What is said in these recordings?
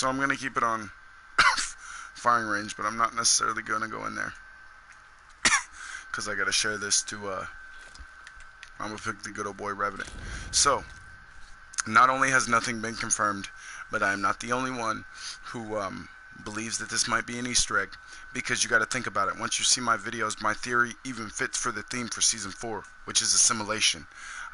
So I'm gonna keep it on firing range, but I'm not necessarily gonna go in there because I gotta share this to. I'm gonna pick the good old boy Revenant. So not only has nothing been confirmed, but I am not the only one who believes that this might be an Easter egg, because you got to think about it. Once you see my videos, my theory even fits for the theme for season 4, which is assimilation.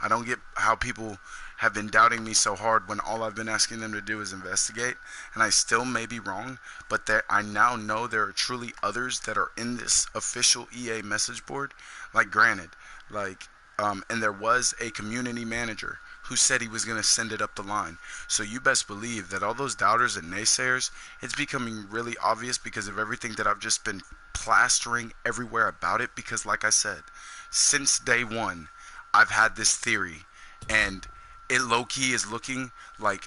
I don't get how people have been doubting me so hard when all I've been asking them to do is investigate, and I still may be wrong, but that I now know there are truly others that are in this official EA message board. Like, granted, and there was a community manager who said he was going to send it up the line. So you best believe that all those doubters and naysayers, it's becoming really obvious because of everything that I've just been plastering everywhere about it. Because like I said, since day one, I've had this theory, and it low-key is looking like,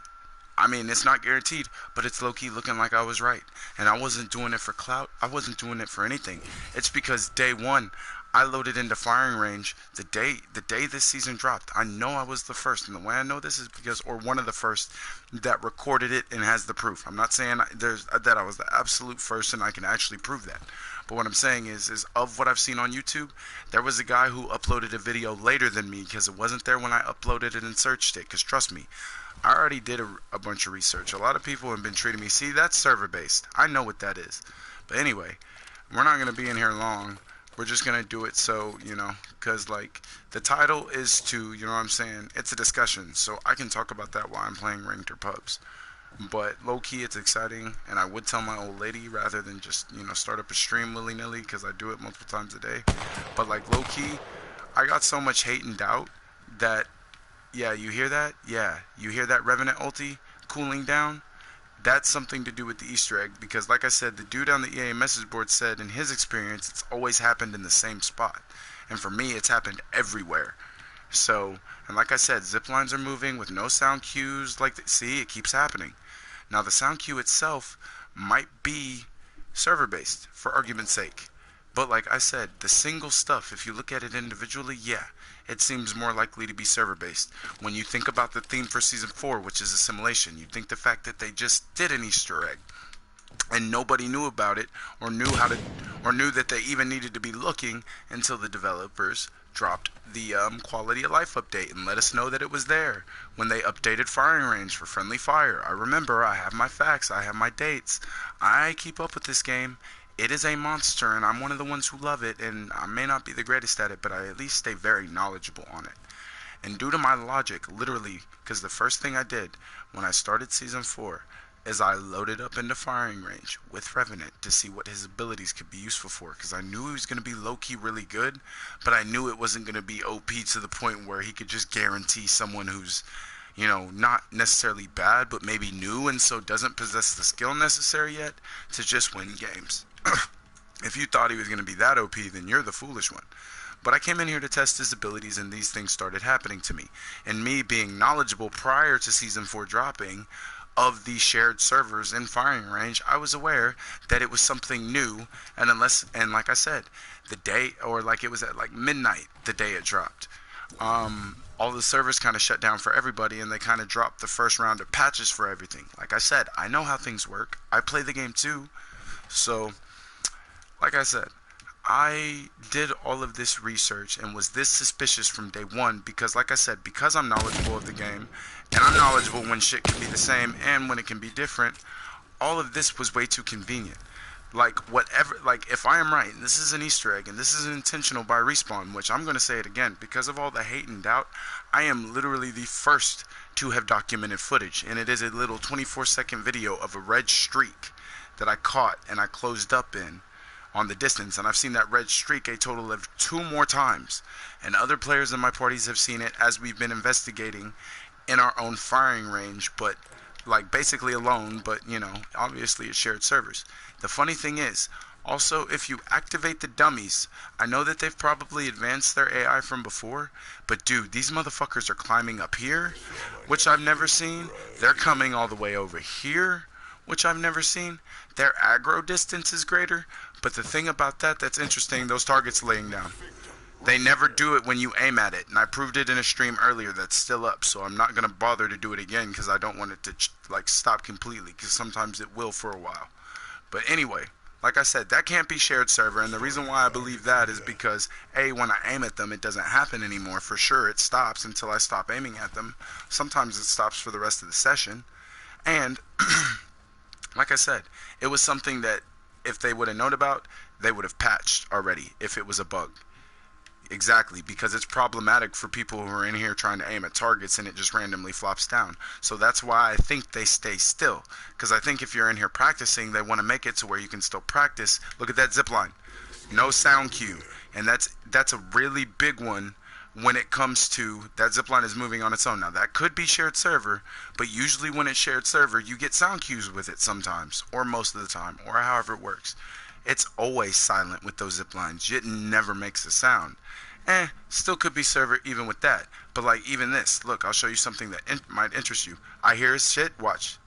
I mean, it's not guaranteed, but it's low-key looking like I was right. And I wasn't doing it for clout. I wasn't doing it for anything. It's because day one, I loaded into firing range the day this season dropped. I know I was the first, and the way I know this is because, or one of the first that recorded it and has the proof. I'm not saying that I was the absolute first and I can actually prove that. But what I'm saying is of what I've seen on YouTube, there was a guy who uploaded a video later than me because it wasn't there when I uploaded it and searched it. Because trust me, I already did a bunch of research. A lot of people have been treating me, see, that's server based. I know what that is. But anyway, we're not going to be in here long. We're just going to do it so, because, like, the title is to, you know what I'm saying, it's a discussion. So I can talk about that while I'm playing ranked or pubs. But low-key, it's exciting, and I would tell my old lady rather than just, start up a stream willy-nilly, because I do it multiple times a day. But, like, low-key, I got so much hate and doubt that, yeah, you hear that? Yeah, you hear that Revenant ulti cooling down? That's something to do with the Easter egg, because like I said, the dude on the EA message board said in his experience it's always happened in the same spot, and for me it's happened everywhere. So, and like I said, zip lines are moving with no sound cues. See, it keeps happening. Now the sound cue itself might be server based for argument's sake, but like I said, the single stuff, if you look at it individually, yeah, it seems more likely to be server-based. When you think about the theme for Season 4, which is assimilation, you think the fact that they just did an Easter egg and nobody knew about it or knew that they even needed to be looking until the developers dropped the quality of life update and let us know that it was there when they updated firing range for friendly fire. I remember, I have my facts, I have my dates. I keep up with this game. It is a monster, and I'm one of the ones who love it, and I may not be the greatest at it, but I at least stay very knowledgeable on it. And due to my logic, literally, because the first thing I did when I started Season 4 is I loaded up into firing range with Revenant to see what his abilities could be useful for, because I knew he was going to be low-key really good, but I knew it wasn't going to be OP to the point where he could just guarantee someone who's, not necessarily bad, but maybe new and so doesn't possess the skill necessary yet to just win games. If you thought he was going to be that OP, then you're the foolish one. But I came in here to test his abilities, and these things started happening to me. And me being knowledgeable prior to Season 4 dropping of the shared servers in firing range, I was aware that it was something new. And like I said, the day, or like it was at like midnight the day it dropped, all the servers kind of shut down for everybody, and they kind of dropped the first round of patches for everything. Like I said, I know how things work. I play the game too. So, like I said, I did all of this research and was this suspicious from day one because, like I said, because I'm knowledgeable of the game, and I'm knowledgeable when shit can be the same and when it can be different, all of this was way too convenient. If I am right, and this is an Easter egg, and this is intentional by Respawn, which I'm going to say it again, because of all the hate and doubt, I am literally the first to have documented footage, and it is a little 24-second video of a red streak that I caught and I closed up in on the distance, and I've seen that red streak a total of 2 more times, and other players in my parties have seen it as we've been investigating in our own firing range, but like basically alone, but obviously it's shared servers. The funny thing is, also, if you activate the dummies, I know that they've probably advanced their AI from before, but dude, these motherfuckers are climbing up here, which I've never seen. They're coming all the way over here, which I've never seen. Their aggro distance is greater, but the thing about that's interesting, those targets laying down. They never do it when you aim at it, and I proved it in a stream earlier that's still up. So I'm not gonna bother to do it again because I don't want it to like stop completely. Because sometimes it will for a while. But anyway, like I said, that can't be shared server, and the reason why I believe that is because A, when I aim at them, it doesn't happen anymore. For sure, it stops until I stop aiming at them. Sometimes it stops for the rest of the session, and like I said, it was something that if they would have known about, they would have patched already if it was a bug. Exactly, because it's problematic for people who are in here trying to aim at targets and it just randomly flops down. So that's why I think they stay still. Because I think if you're in here practicing, they want to make it to where you can still practice. Look at that zip line. No sound cue. And that's a really big one when it comes to that zip line is moving on its own. Now that could be shared server, but usually when it's shared server, you get sound cues with it sometimes, or most of the time, or however it works. It's always silent with those zip lines. It never makes a sound. Still could be server even with that. But like even this, look, I'll show you something that might interest you. I hear his shit, watch.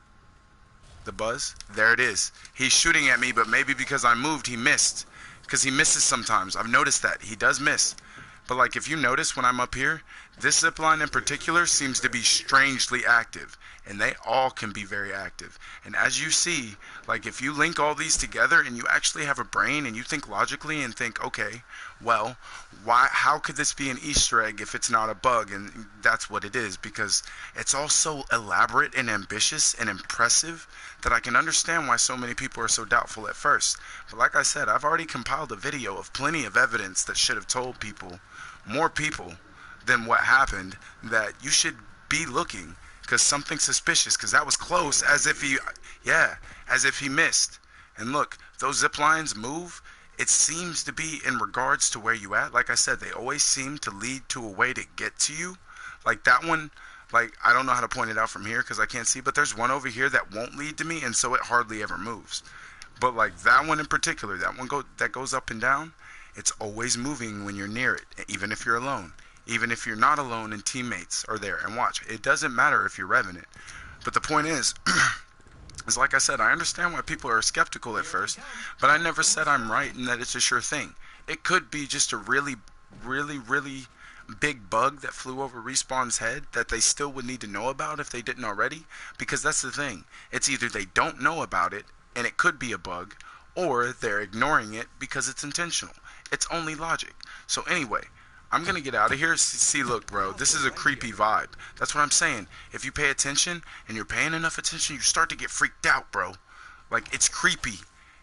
The buzz, there it is. He's shooting at me, but maybe because I moved, he missed. Because he misses sometimes. I've noticed that. He does miss. But like if you notice when I'm up here, this zip line in particular seems to be strangely active. And they all can be very active. And as you see, like if you link all these together and you actually have a brain and you think logically and think, okay, well, how could this be an Easter egg if it's not a bug? And that's what it is, because it's all so elaborate and ambitious and impressive that I can understand why so many people are so doubtful at first. But like I said, I've already compiled a video of plenty of evidence that should have told people, more people than what happened, that you should be looking because something suspicious, because that was close, as if he missed. And look, those zip lines move. It seems to be in regards to where you at. Like I said, they always seem to lead to a way to get to you. Like that one, like I don't know how to point it out from here because I can't see, but there's one over here that won't lead to me, and so it hardly ever moves. But like that one in particular, that goes up and down, it's always moving when you're near it, even if you're alone. Even if you're not alone and teammates are there. And watch, it doesn't matter if you're Revenant. But the point is like I said, I understand why people are skeptical at first, but I never said I'm right and that it's a sure thing. It could be just a really, really, really big bug that flew over Respawn's head that they still would need to know about if they didn't already. Because that's the thing. It's either they don't know about it and it could be a bug, or they're ignoring it because it's intentional. It's only logic. So anyway, I'm going to get out of here. See, look, bro, this is a creepy vibe. That's what I'm saying. If you pay attention and you're paying enough attention, you start to get freaked out, bro. Like, it's creepy.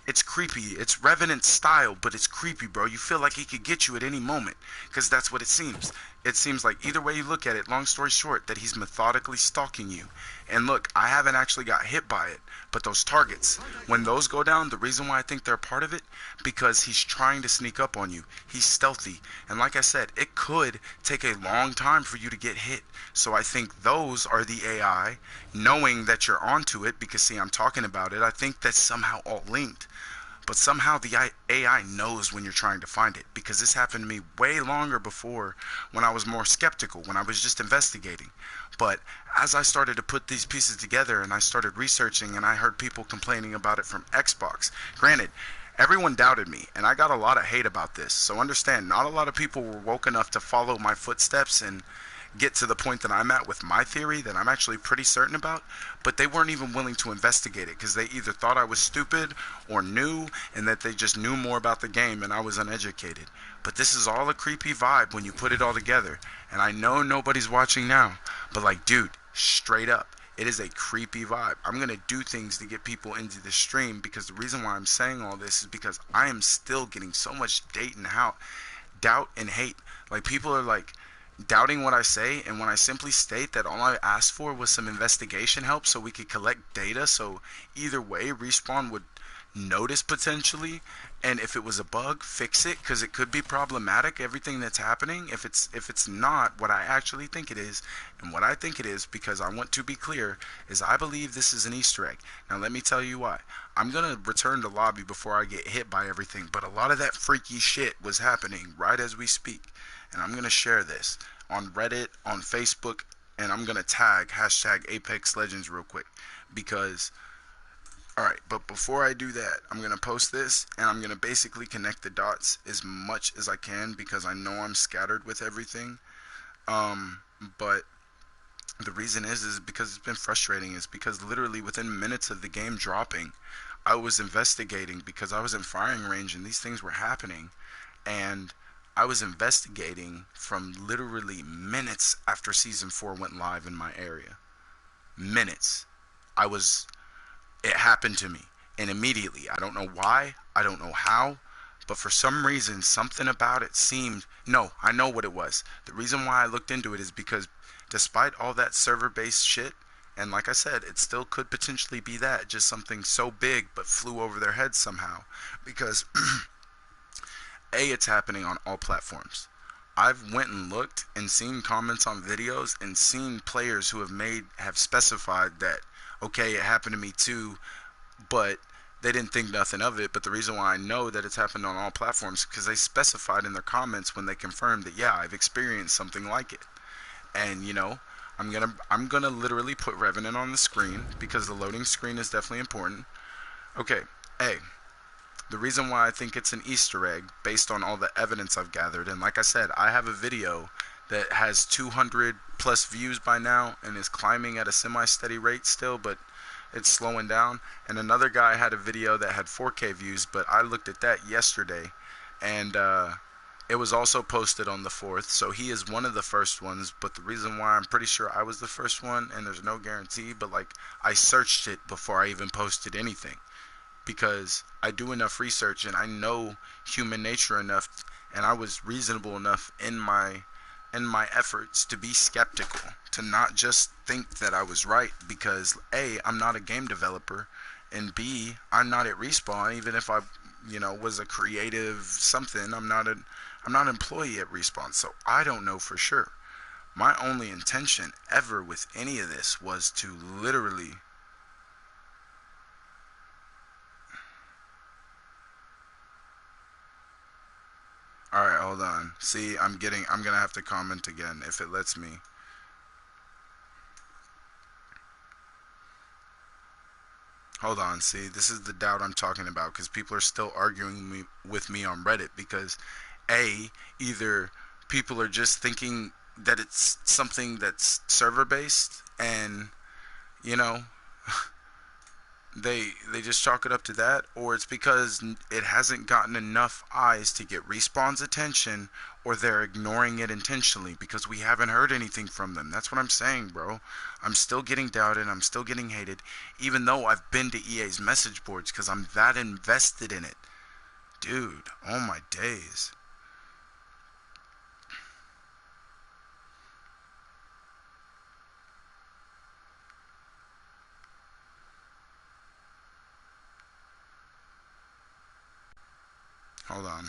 It's creepy. It's Revenant style, but it's creepy, bro. You feel like he could get you at any moment, because that's what it seems. It seems like either way you look at it, long story short, that he's methodically stalking you. And look, I haven't actually got hit by it, but those targets, when those go down, the reason why I think they're part of it, because he's trying to sneak up on you. He's stealthy. And like I said, it could take a long time for you to get hit. So I think those are the AI, knowing that you're onto it, because see, I'm talking about it. I think that's somehow all linked. But somehow the AI knows when you're trying to find it, because this happened to me way longer before, when I was more skeptical, when I was just investigating. But as I started to put these pieces together and I started researching, and I heard people complaining about it from Xbox. Granted, everyone doubted me, and I got a lot of hate about this. So understand, not a lot of people were woke enough to follow my footsteps and get to the point that I'm at with my theory that I'm actually pretty certain about, but they weren't even willing to investigate it because they either thought I was stupid or new, and that they just knew more about the game and I was uneducated. But this is all a creepy vibe when you put it all together. And I know nobody's watching now, but like, dude, straight up, it is a creepy vibe. I'm going to do things to get people into the stream, because the reason why I'm saying all this is because I am still getting so much doubt and hate. Like, people are like doubting what I say, and when I simply state that all I asked for was some investigation help so we could collect data, so either way Respawn would notice potentially, and if it was a bug, fix it, because it could be problematic, everything that's happening, if it's not what I actually think it is. And what I think it is, because I want to be clear, is I believe this is an Easter egg. Now let me tell you why. I'm going to return to lobby before I get hit by everything, but a lot of that freaky shit was happening right as we speak. And I'm going to share this on Reddit, on Facebook, and I'm going to tag #Apex Legends real quick, because Alright, but before I do that, I'm going to post this and I'm going to basically connect the dots as much as I can because I know I'm scattered with everything. But the reason is because it's been frustrating. Is because literally within minutes of the game dropping, I was investigating because I was in firing range and these things were happening. And I was investigating from literally minutes after season 4 went live in my area. Minutes. I was It happened to me, and immediately. I don't know why, I don't know how, but for some reason something about it seemed, no, I know what it was. The reason why I looked into it is because despite all that server based shit, and like I said, it still could potentially be that, just something so big but flew over their heads somehow, because it's happening on all platforms. I've went and looked and seen comments on videos and seen players who have specified that, okay, it happened to me too, but they didn't think nothing of it. But the reason why I know that it's happened on all platforms because they specified in their comments when they confirmed that, yeah, I've experienced something like it. And I'm gonna literally put Revenant on the screen because the loading screen is definitely important. Okay, A. The reason why I think it's an Easter egg based on all the evidence I've gathered, and like I said, I have a video that has 200 plus views by now and is climbing at a semi-steady rate still, but it's slowing down. And another guy had a video that had 4K views, but I looked at that yesterday, and it was also posted on the 4th, so he is one of the first ones. But the reason why I'm pretty sure I was the first one, and there's no guarantee, but like I searched it before I even posted anything because I do enough research and I know human nature enough, and I was reasonable enough in my efforts to be skeptical, to not just think that I was right because A, I'm not a game developer, and B, I'm not at Respawn. Even if I, was a creative something, I'm not an employee at Respawn, so I don't know for sure. My only intention ever with any of this was to literally. Alright, hold on. See, I'm gonna have to comment again if it lets me. Hold on, see, this is the doubt I'm talking about because people are still arguing with me on Reddit because A, either people are just thinking that it's something that's server based and, you know, they just chalk it up to that, or it's because it hasn't gotten enough eyes to get Respawn's attention, or they're ignoring it intentionally because we haven't heard anything from them. That's what I'm saying, bro. I'm still getting doubted, I'm still getting hated, even though I've been to EA's message boards because I'm that invested in it. Dude, oh my days. Hold on.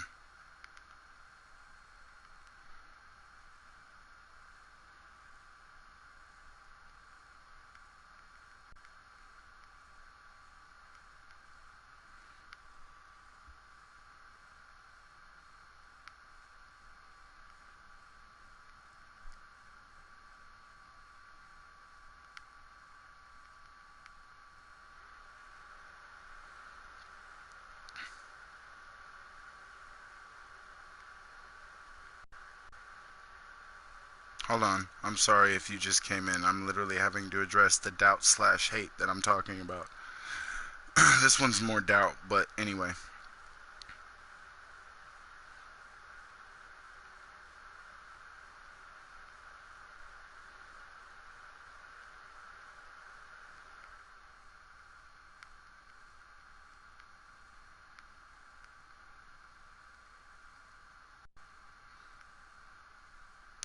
Hold on. I'm sorry if you just came in. I'm literally having to address the doubt slash hate that I'm talking about. This one's more doubt, but anyway.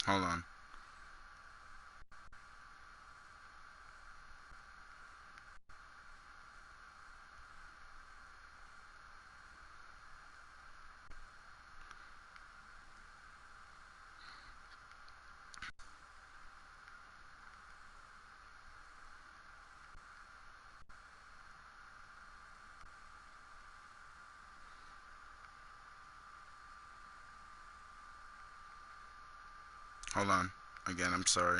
Hold on. Hold on. Again, I'm sorry.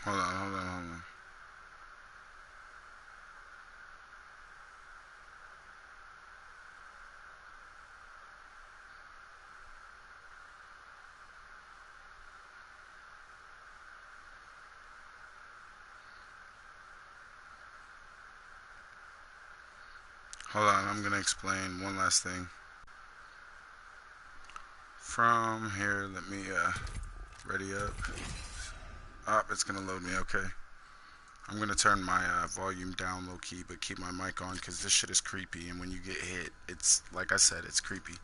Hold on, hold on, hold on. Hold on, I'm gonna explain one last thing. From here, let me ready up. Oh, it's gonna load me. Okay. I'm gonna turn my volume down low key, but keep my mic on because this shit is creepy. And when you get hit, it's like I said, it's creepy.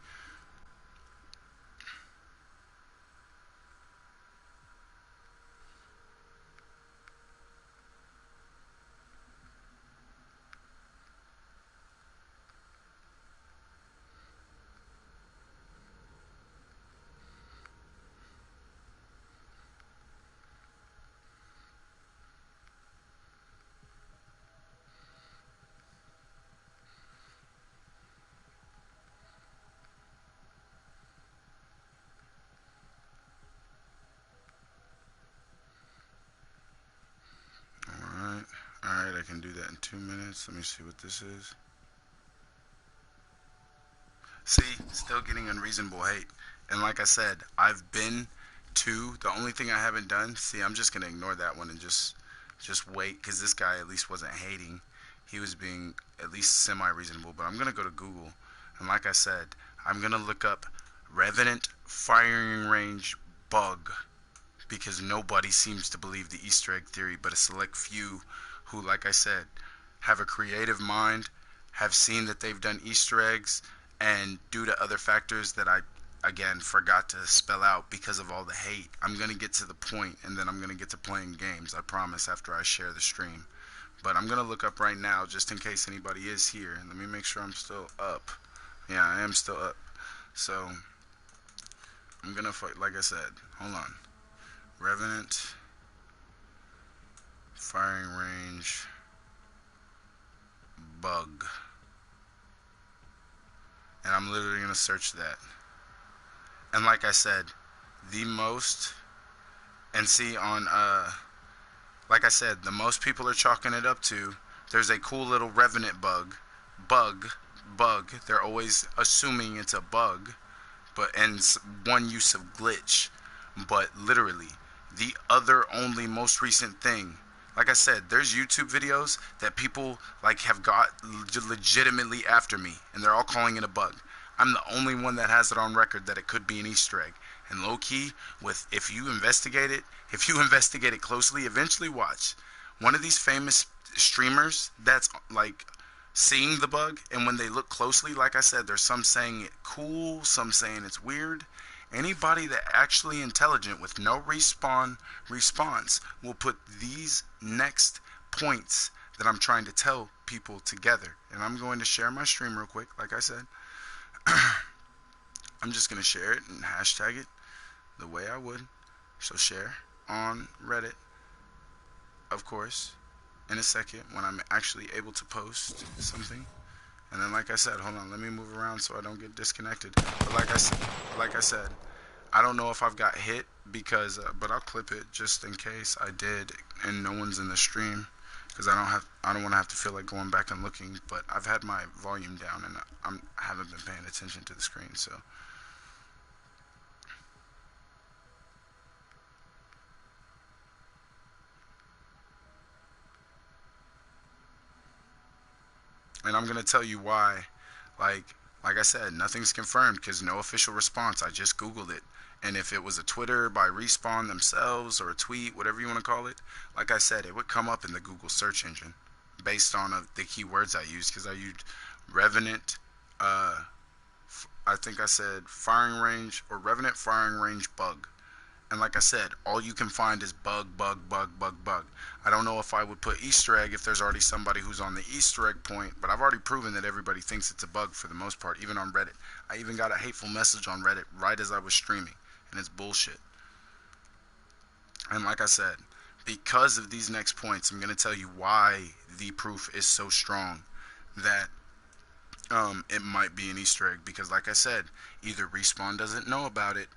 Alright. Alright, I can do that in 2 minutes. Let me see what this is. See, still getting unreasonable hate. And like I said, I've been to the only thing I haven't done. See, I'm just gonna ignore that one and just wait because this guy at least wasn't hating. He was being at least semi-reasonable. But I'm gonna go to Google, and like I said, I'm gonna look up Revenant firing range bug because nobody seems to believe the Easter egg theory, but a select few who, like I said, have a creative mind, have seen that they've done Easter eggs, and due to other factors that I, again, forgot to spell out because of all the hate, I'm going to get to the point and then I'm going to get to playing games, I promise, after I share the stream. But I'm going to look up right now just in case anybody is here. Let me make sure I'm still up. Yeah, I am still up. So, I'm going to fight, like I said, hold on. Revenant firing range bug, and I'm literally gonna search that. And like I said, the most, and see on like I said, the most people are chalking it up to there's a cool little Revenant bug they're always assuming it's a bug, but and one use of glitch, but literally the other only most recent thing, like I said, there's YouTube videos that people like have got legitimately after me and they're all calling it a bug. I'm the only one that has it on record that it could be an Easter egg. And low key, with if you investigate it closely, eventually watch one of these famous streamers that's like seeing the bug, and when they look closely, like I said, there's some saying it cool, some saying it's weird. Anybody that actually intelligent with no response will put these next points that I'm trying to tell people together. And I'm going to share my stream real quick, like I said. I'm just going to share it and hashtag it the way I would. So share on Reddit, of course, in a second when I'm actually able to post something. And then, like I said, hold on, let me move around so I don't get disconnected. But like I said, I don't know if I've got hit because, but I'll clip it just in case I did, and no one's in the stream because I don't want to have to feel like going back and looking. But I've had my volume down and I haven't been paying attention to the screen, so. And I'm gonna tell you why. Like like I said, nothing's confirmed because no official response. I just Googled it, and if it was a Twitter by Respawn themselves or a tweet, whatever you want to call it, like I said, it would come up in the Google search engine based on the keywords I used because I used Revenant. I think I said firing range or Revenant firing range bug. And like I said, all you can find is bug, bug, bug, bug, bug. I don't know if I would put Easter egg if there's already somebody who's on the Easter egg point, but I've already proven that everybody thinks it's a bug for the most part, even on Reddit. I even got a hateful message on Reddit right as I was streaming, and it's bullshit. And like I said, because of these next points, I'm going to tell you why the proof is so strong that it might be an Easter egg. Because like I said, either Respawn doesn't know about it,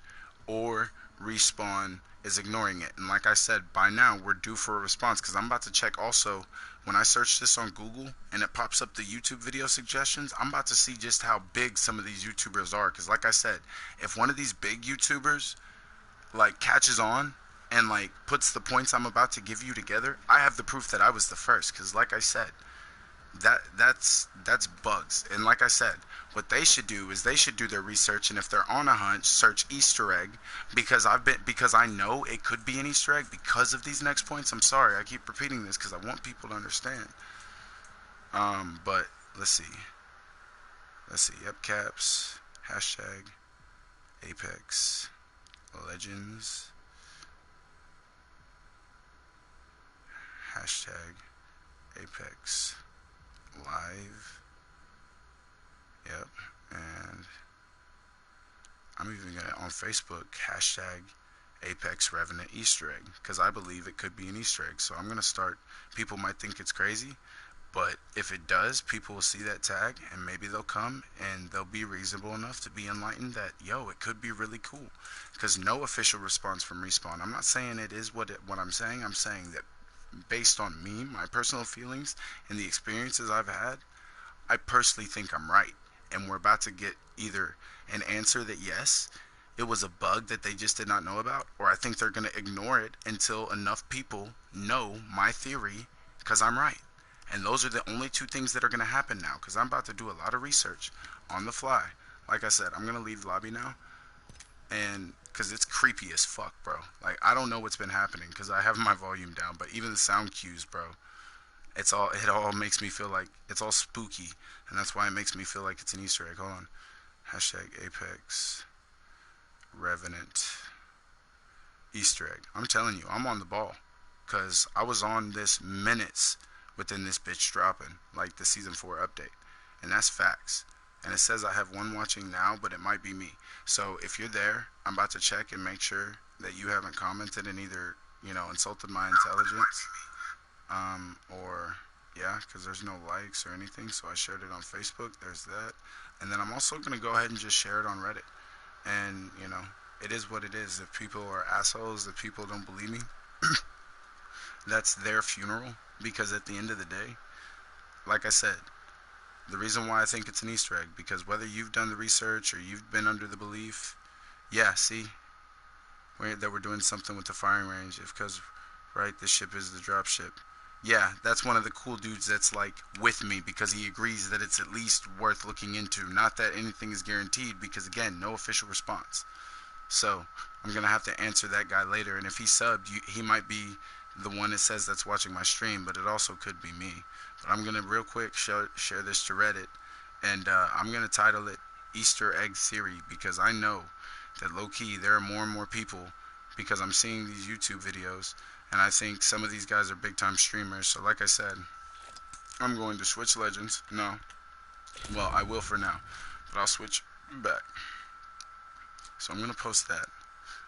or Respawn is ignoring it. And like I said, by now we're due for a response, because I'm about to check also when I search this on Google and it pops up the YouTube video suggestions. I'm about to see just how big some of these YouTubers are, because like I said, if one of these big YouTubers like catches on and like puts the points I'm about to give you together, I have the proof that I was the first. Because like I said, that's bugs. And like I said, what they should do is they should do their research, and if they're on a hunch, search Easter egg, because I know it could be an Easter egg because of these next points. I'm sorry I keep repeating this because I want people to understand. But let's see. Yep, caps, hashtag Apex Legends, hashtag Apex Live. Yep. And I'm even gonna on Facebook hashtag Apex Revenant Easter egg, because I believe it could be an Easter egg. So I'm gonna start. People might think it's crazy, but if it does, people will see that tag and maybe they'll come and they'll be reasonable enough to be enlightened that, yo, it could be really cool. Because no official response from Respawn. I'm not saying it is what I'm saying. I'm saying that based on me, my personal feelings, and the experiences I've had, I personally think I'm right. And we're about to get either an answer that yes, it was a bug that they just did not know about, or I think they're going to ignore it until enough people know my theory, because I'm right. And those are the only two things that are going to happen now, because I'm about to do a lot of research on the fly. Like I said, I'm going to leave the lobby now, and because it's creepy as fuck, bro. Like, I don't know what's been happening because I have my volume down, but even the sound cues, bro, it all makes me feel like it's all spooky, and that's why it makes me feel like it's an Easter egg. Hold on. Hashtag Apex Revenant Easter egg. I'm telling you, I'm on the ball, because I was on this minutes within this bitch dropping, like the season 4 update, and that's facts. And it says I have one watching now, but it might be me. So if you're there, I'm about to check and make sure that you haven't commented and either, insulted my intelligence, or yeah, because there's no likes or anything. So I shared it on Facebook. There's that. And then I'm also going to go ahead and just share it on Reddit. And, it is what it is. If people are assholes, if people don't believe me, that's their funeral. Because at the end of the day, like I said, the reason why I think it's an Easter egg, because whether you've done the research or you've been under the belief, yeah, see, that we're doing something with the firing range, because, right, this ship is the drop ship. Yeah, that's one of the cool dudes that's, like, with me, because he agrees that it's at least worth looking into. Not that anything is guaranteed, because, again, no official response. So, I'm going to have to answer that guy later, and if he subbed, he might be the one that says that's watching my stream, but it also could be me. But I'm going to real quick share this to Reddit, and I'm going to title it Easter Egg Theory, because I know that low-key there are more and more people, because I'm seeing these YouTube videos, and I think some of these guys are big-time streamers. So like I said, I'm going to switch Legends. No. Well, I will for now, but I'll switch back. So I'm going to post that,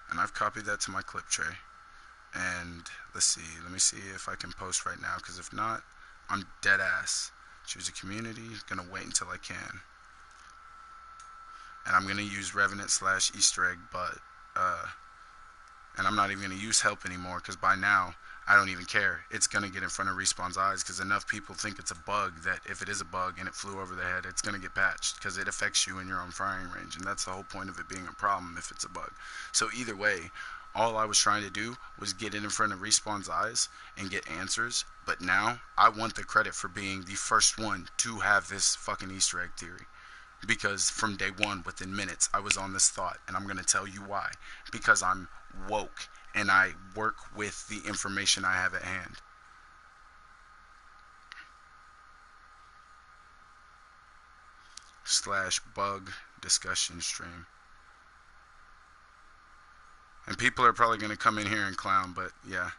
and I've copied that to my clip tray. And let me see if I can post right now, because if not, I'm dead ass. Choose a community, gonna wait until I can. And I'm gonna use Revenant / Easter egg, but and I'm not even gonna use help anymore, because by now I don't even care. It's gonna get in front of Respawn's eyes, because enough people think it's a bug that if it is a bug and it flew over the head, it's gonna get patched, because it affects you in your own firing range, and that's the whole point of it being a problem if it's a bug. So either way, all I was trying to do was get it in front of Respawn's eyes and get answers. But now I want the credit for being the first one to have this fucking Easter egg theory. Because from day one, within minutes, I was on this thought. And I'm going to tell you why. Because I'm woke and I work with the information I have at hand. /bug discussion stream. And people are probably going to come in here and clown, but yeah,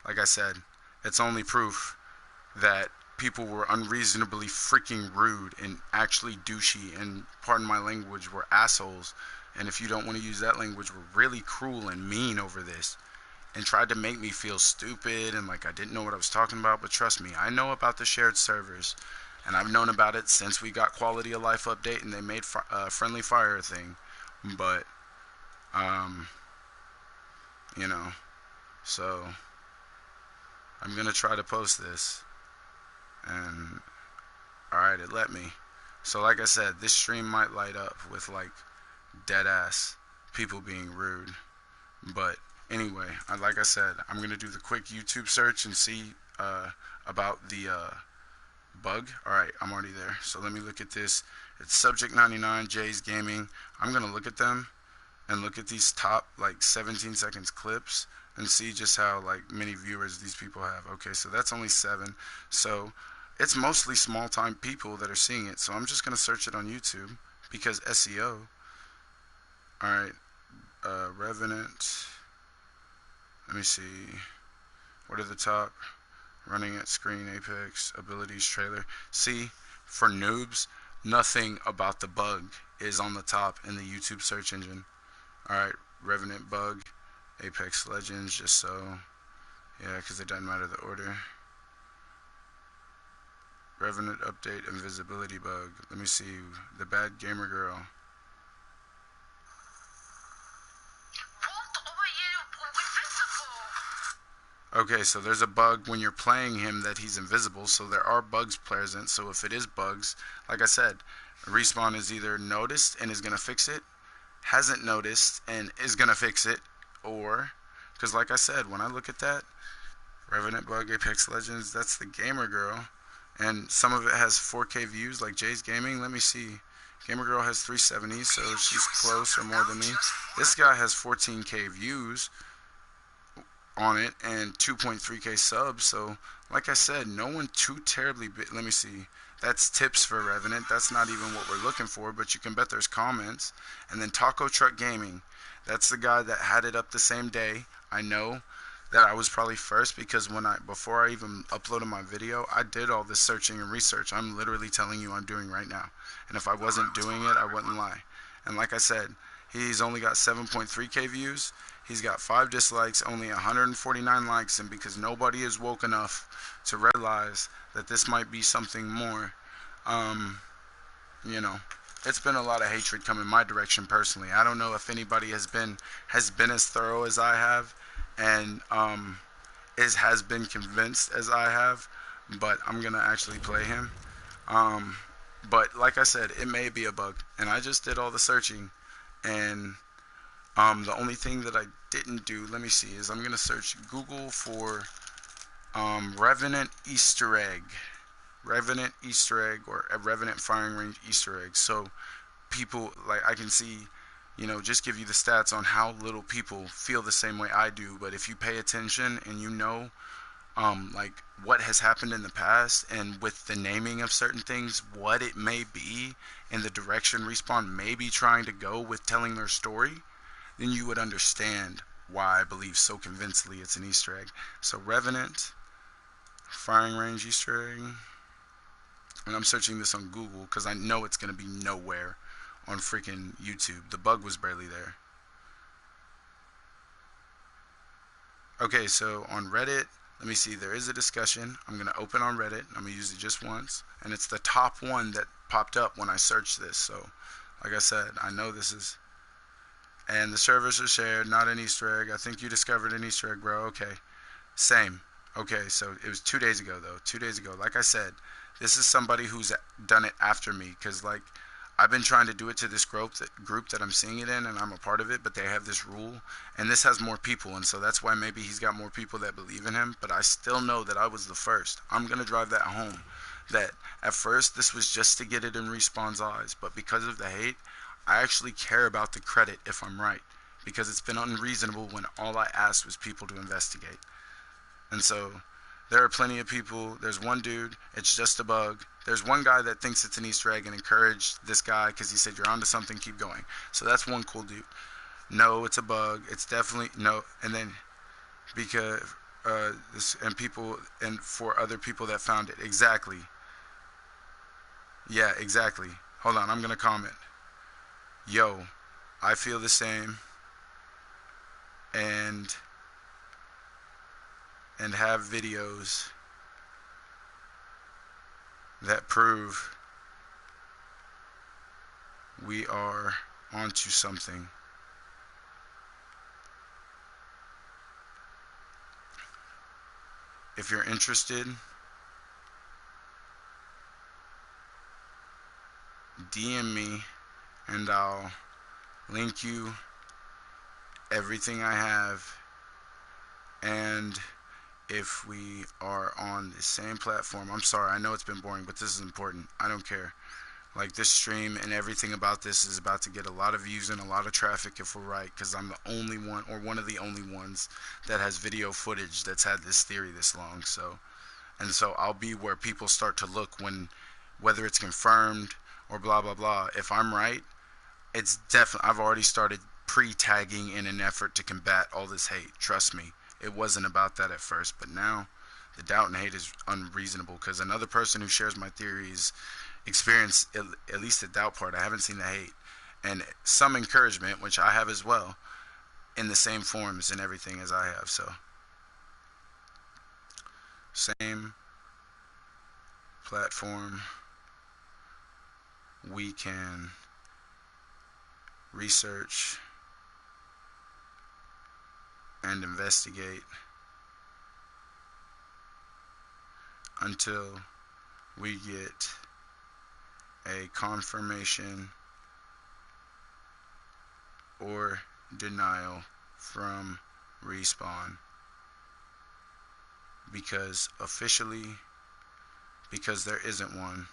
like I said, it's only proof that people were unreasonably freaking rude and actually douchey, and pardon my language, were assholes. And if you don't want to use that language, were really cruel and mean over this and tried to make me feel stupid and like I didn't know what I was talking about. But trust me, I know about the shared servers, and I've known about it since we got quality of life update and they made friendly fire a thing. But you know. So I'm gonna try to post this, and alright, it let me. So like I said, this stream might light up with like dead ass people being rude. But anyway, like I said, I'm gonna do the quick YouTube search and see about the bug. Alright, I'm already there. So let me look at this. It's Subject 99, Jay's Gaming. I'm gonna look at them and look at these top like 17 seconds clips and see just how like many viewers these people have. Okay, so that's only 7. So it's mostly small time people that are seeing it. So I'm just gonna search it on YouTube because SEO. Alright, Revenant. Let me see. What are the top? Running at screen, Apex, abilities, trailer. See, for noobs, nothing about the bug is on the top in the YouTube search engine. Alright, Revenant bug, Apex Legends, just so. Yeah, because it doesn't matter the order. Revenant update, invisibility bug. Let me see. The bad gamer girl. Okay, so there's a bug when you're playing him that he's invisible, so there are bugs present. So if it is bugs, like I said, Respawn is either noticed and is going to fix it, hasn't noticed and is going to fix it, or, because like I said, when I look at that, Revenant bug, Apex Legends, that's the gamer girl, and some of it has 4K views, like Jay's Gaming. Let me see. Gamer girl has 370, so she's close or more than me. This guy has 14K views on it and 2.3K subs. So like I said, no one too terribly let me see, that's tips for Revenant. That's not even what we're looking for, but you can bet there's comments. And then Taco Truck Gaming, that's the guy that had it up the same day. I know that I was probably first because before I even uploaded my video, I did all this searching and research. I'm literally telling you I'm doing right now, and if I wasn't doing it, I wouldn't lie. And like I said, he's only got 7.3K views. He's got 5 dislikes, only 149 likes, and because nobody is woke enough to realize that this might be something more, you know, it's been a lot of hatred coming my direction personally. I don't know if anybody has been as thorough as I have, and has been convinced as I have, but I'm gonna actually play him. But like I said, it may be a bug, and I just did all the searching, and the only thing that I didn't do, let me see, is I'm gonna search Google for Revenant Easter egg. Revenant Easter egg, or a Revenant firing range Easter egg. So people, like, I can see, you know, just give you the stats on how little people feel the same way I do. But if you pay attention and you know like what has happened in the past, and with the naming of certain things, what it may be and the direction Respawn may be trying to go with telling their story, then you would understand why I believe so convincingly it's an Easter egg. So Revenant firing range Easter egg, and I'm searching this on Google because I know it's going to be nowhere on freaking YouTube. The bug was barely there. Okay, so on Reddit, let me see, there is a discussion. I'm going to open on Reddit. I'm going to use it just once, and it's the top one that popped up when I searched this. So like I said, I know this is, and the servers are shared, not an Easter egg. I think you discovered an Easter egg, bro. Okay, same. Okay, so it was 2 days ago, though. 2 days ago. Like I said, this is somebody who's done it after me, because like I've been trying to do it to this group that I'm seeing it in, and I'm a part of it, but they have this rule, and this has more people, and so that's why maybe he's got more people that believe in him. But I still know that I was the first. I'm gonna drive that home. That at first this was just to get it in Respawn's eyes, but because of the hate, I actually care about the credit if I'm right, because it's been unreasonable when all I asked was people to investigate. And so there are plenty of people. There's one dude, it's just a bug. There's one guy that thinks it's an Easter egg and encouraged this guy because he said, you're onto something, keep going. So that's one cool dude. No, it's a bug. It's definitely no. And then because this, and people, and for other people that found it, exactly. Yeah, exactly. Hold on, I'm gonna comment. Yo, I feel the same, and have videos that prove we are onto something. if you're interested, DM me and I'll link you everything I have. And if we are on the same platform, I'm sorry, I know it's been boring, but this is important. I don't care. Like, this stream and everything about this is about to get a lot of views and a lot of traffic if we're right, because I'm the only one, or one of the only ones, that has video footage that's had this theory this long. So I'll be where people start to look when, whether it's confirmed or blah blah blah. If I'm right, it's definitely, I've already started pre-tagging in an effort to combat all this hate. Trust me, it wasn't about that at first, but now the doubt and hate is unreasonable, because another person who shares my theories experienced at least the doubt part. I haven't seen the hate, and some encouragement, which I have as well, in the same forms and everything as I have. So same platform, we can research and investigate until we get a confirmation or denial from Respawn, because there isn't one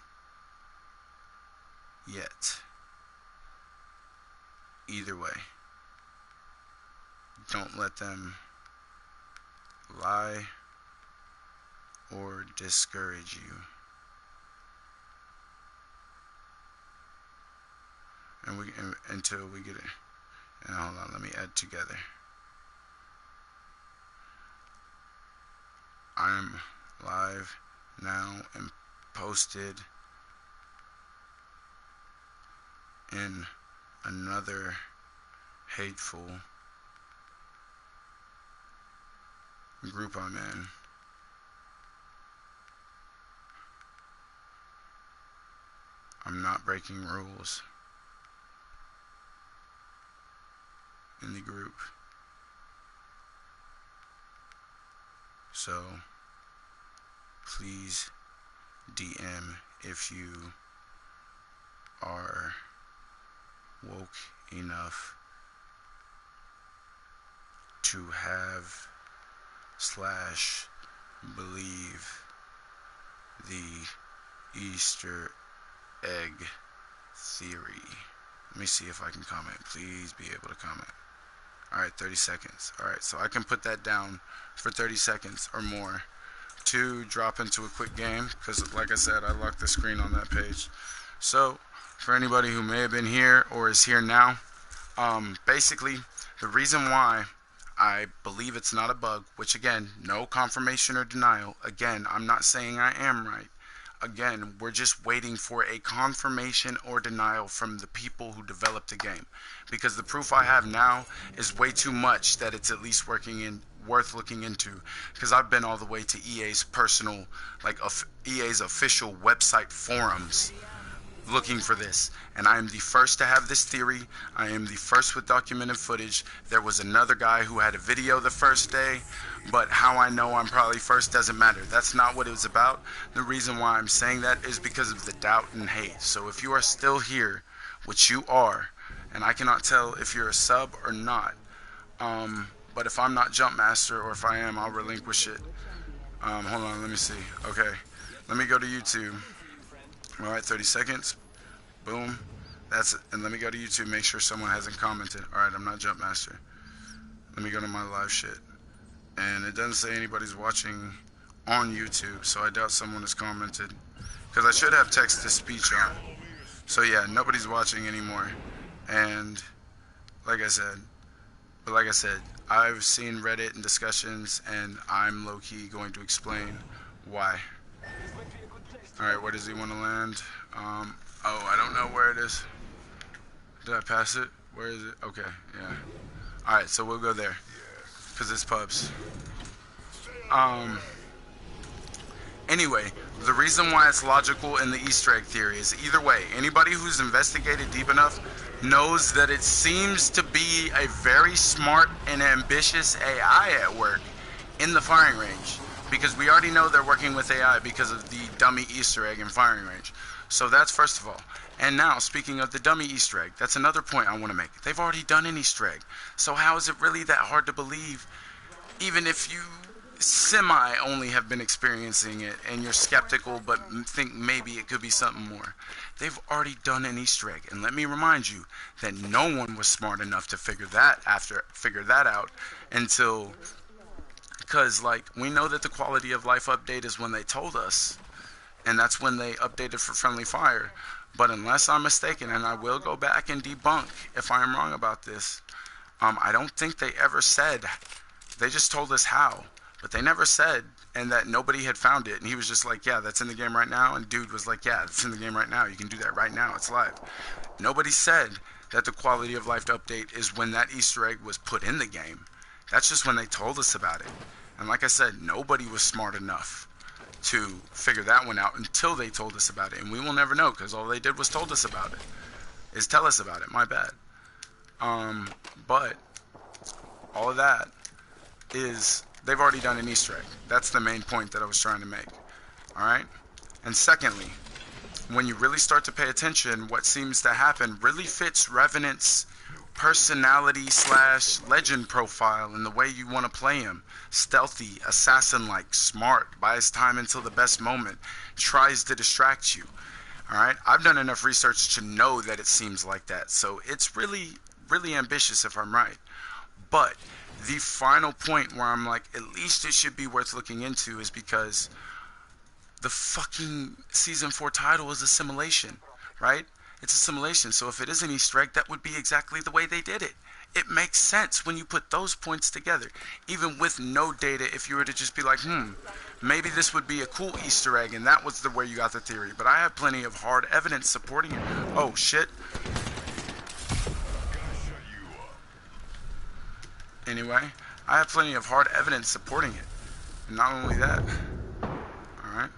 yet. Either way, don't let them lie or discourage you. And until we get it. And hold on, let me add together. I'm live now and posted in another hateful group I'm in. I'm not breaking rules in the group. So please DM if you are woke enough to have / believe the Easter egg theory. Let me see if I can comment. Please be able to comment. Alright, 30 seconds. Alright, so I can put that down for 30 seconds or more to drop into a quick game, because like I said, I locked the screen on that page. So for anybody who may have been here or is here now, basically the reason why I believe it's not a bug, which again, no confirmation or denial, again, I'm not saying I am right. Again, we're just waiting for a confirmation or denial from the people who developed the game, because the proof I have now is way too much that it's at least worth looking into, because I've been all the way to EA's personal, like EA's official website forums looking for this, and I am the first to have this theory. I am the first with documented footage. There was another guy who had a video the first day, but how I know I'm probably first doesn't matter. That's not what it was about. The reason why I'm saying that is because of the doubt and hate. So if you are still here, which you are, and I cannot tell if you're a sub or not, but if I'm not Jump Master, or if I am, I'll relinquish it. Hold on, let me see. Okay, let me go to YouTube. Alright, 30 seconds. Boom. That's it. And let me go to YouTube, make sure someone hasn't commented. Alright, I'm not Jump Master. Let me go to my live shit. And it doesn't say anybody's watching on YouTube, so I doubt someone has commented, because I should have text-to-speech on. So yeah, nobody's watching anymore. And like I said, I've seen Reddit and discussions, and I'm low-key going to explain why. Alright, where does he want to land? Oh, I don't know where it is. Did I pass it? Where is it? Okay, yeah. Alright, so we'll go there, because it's pubs. Anyway, the reason why it's logical in the Easter egg theory is, either way, anybody who's investigated deep enough knows that it seems to be a very smart and ambitious AI at work in the firing range. because we already know they're working with AI because of the dummy Easter egg and firing range. So that's first of all. And now, speaking of the dummy Easter egg, that's another point I want to make. They've already done an Easter egg. So how is it really that hard to believe, even if you semi only have been experiencing it and you're skeptical but think maybe it could be something more? They've already done an Easter egg. And let me remind you that no one was smart enough to figure that out until, because like we know that the quality of life update is when they told us, and that's when they updated for friendly fire. But unless I'm mistaken, and I will go back and debunk if I am wrong about this, I don't think they ever said. They just told us how, but they never said, and that nobody had found it. And he was just like, yeah, that's in the game right now. And dude was like, yeah, it's in the game right now. You can do that right now. It's live. Nobody said that the quality of life update is when that Easter egg was put in the game. That's just when they told us about it. And like I said, nobody was smart enough to figure that one out until they told us about it. And we will never know, because all they did was told us about it. Is tell us about it. My bad. But all of that is, they've already done an Easter egg. That's the main point that I was trying to make. Alright? And secondly, when you really start to pay attention, what seems to happen really fits Revenant's personality / legend profile and the way you want to play him. Stealthy, assassin-like, smart, buys time until the best moment, tries to distract you. Alright? I've done enough research to know that it seems like that. So it's really, really ambitious if I'm right. But the final point where I'm like, at least it should be worth looking into, is because the fucking season 4 title is a simulation, right? It's a simulation. So if it is an Easter egg, that would be exactly the way they did it. It makes sense when you put those points together. Even with no data, if you were to just be like, maybe this would be a cool Easter egg, and that was the way you got the theory. But I have plenty of hard evidence supporting it. Oh, shit. Anyway, I have plenty of hard evidence supporting it. And not only that, alright?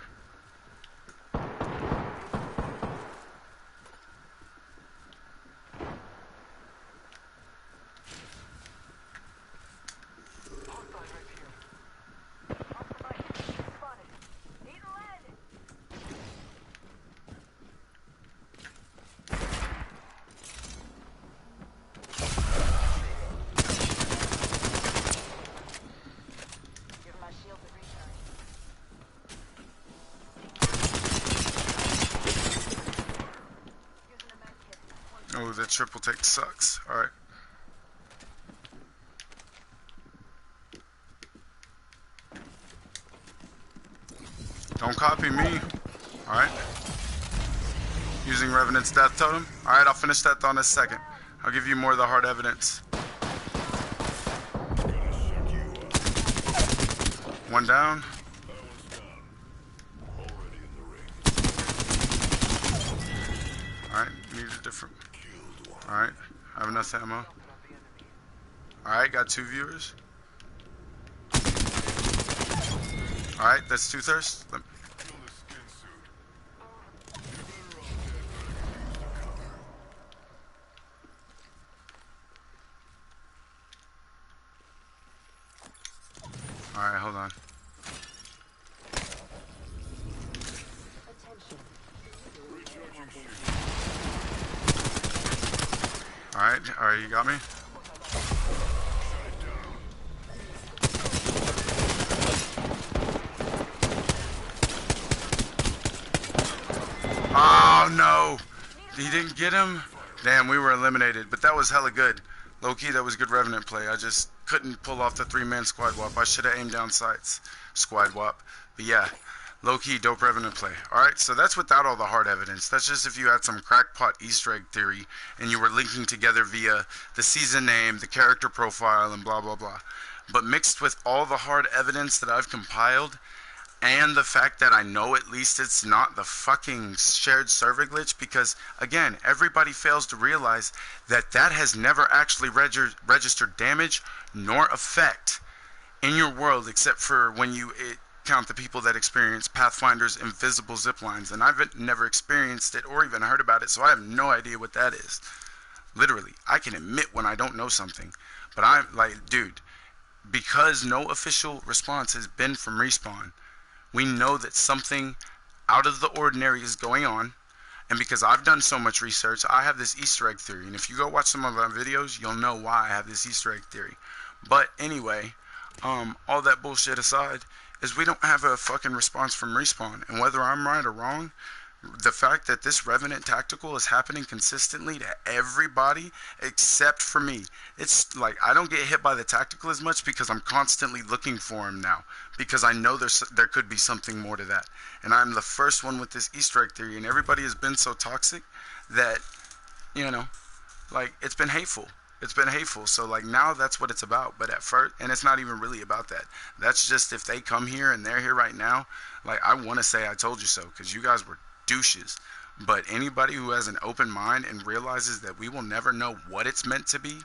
Oh, that triple take sucks. Alright. Don't copy me. Alright. Using Revenant's death totem. Alright, I'll finish that thought in a second. I'll give you more of the hard evidence. One down. Alright, need a different. Alright, I have enough ammo. Alright, got 2 viewers. Alright, that's 2 thirsts. Alright, hold on. Alright, you got me? Oh no! He didn't get him? Damn, we were eliminated, but that was hella good. Low-key, that was good Revenant play. I just couldn't pull off the 3-man squad wop. I should have aimed down sights. Squad wop. But yeah, low-key, dope Revenant play. Alright, so that's without all the hard evidence. That's just if you had some crackpot Easter egg theory and you were linking together via the season name, the character profile, and blah, blah, blah. But mixed with all the hard evidence that I've compiled, and the fact that I know at least it's not the fucking shared server glitch, because, again, everybody fails to realize that that has never actually registered damage nor effect in your world, except for when you count the people that experience Pathfinder's invisible ziplines. And I've never experienced it or even heard about it, so I have no idea what that is. Literally, I can admit when I don't know something, but I'm like, dude, because no official response has been from Respawn, we know that something out of the ordinary is going on. And because I've done so much research, I have this Easter egg theory. And if you go watch some of my videos, you'll know why I have this Easter egg theory. But anyway, all that bullshit aside, is we don't have a fucking response from Respawn. And whether I'm right or wrong, the fact that this Revenant tactical is happening consistently to everybody except for me. It's like I don't get hit by the tactical as much because I'm constantly looking for him now, because I know there could be something more to that. And I'm the first one with this Easter egg theory, and everybody has been so toxic that, you know, like it's been hateful. It's been hateful. So like now that's what it's about. But at first, and it's not even really about that. That's just if they come here and they're here right now, like I want to say I told you so, because you guys were douches. But anybody who has an open mind and realizes that we will never know what it's meant to be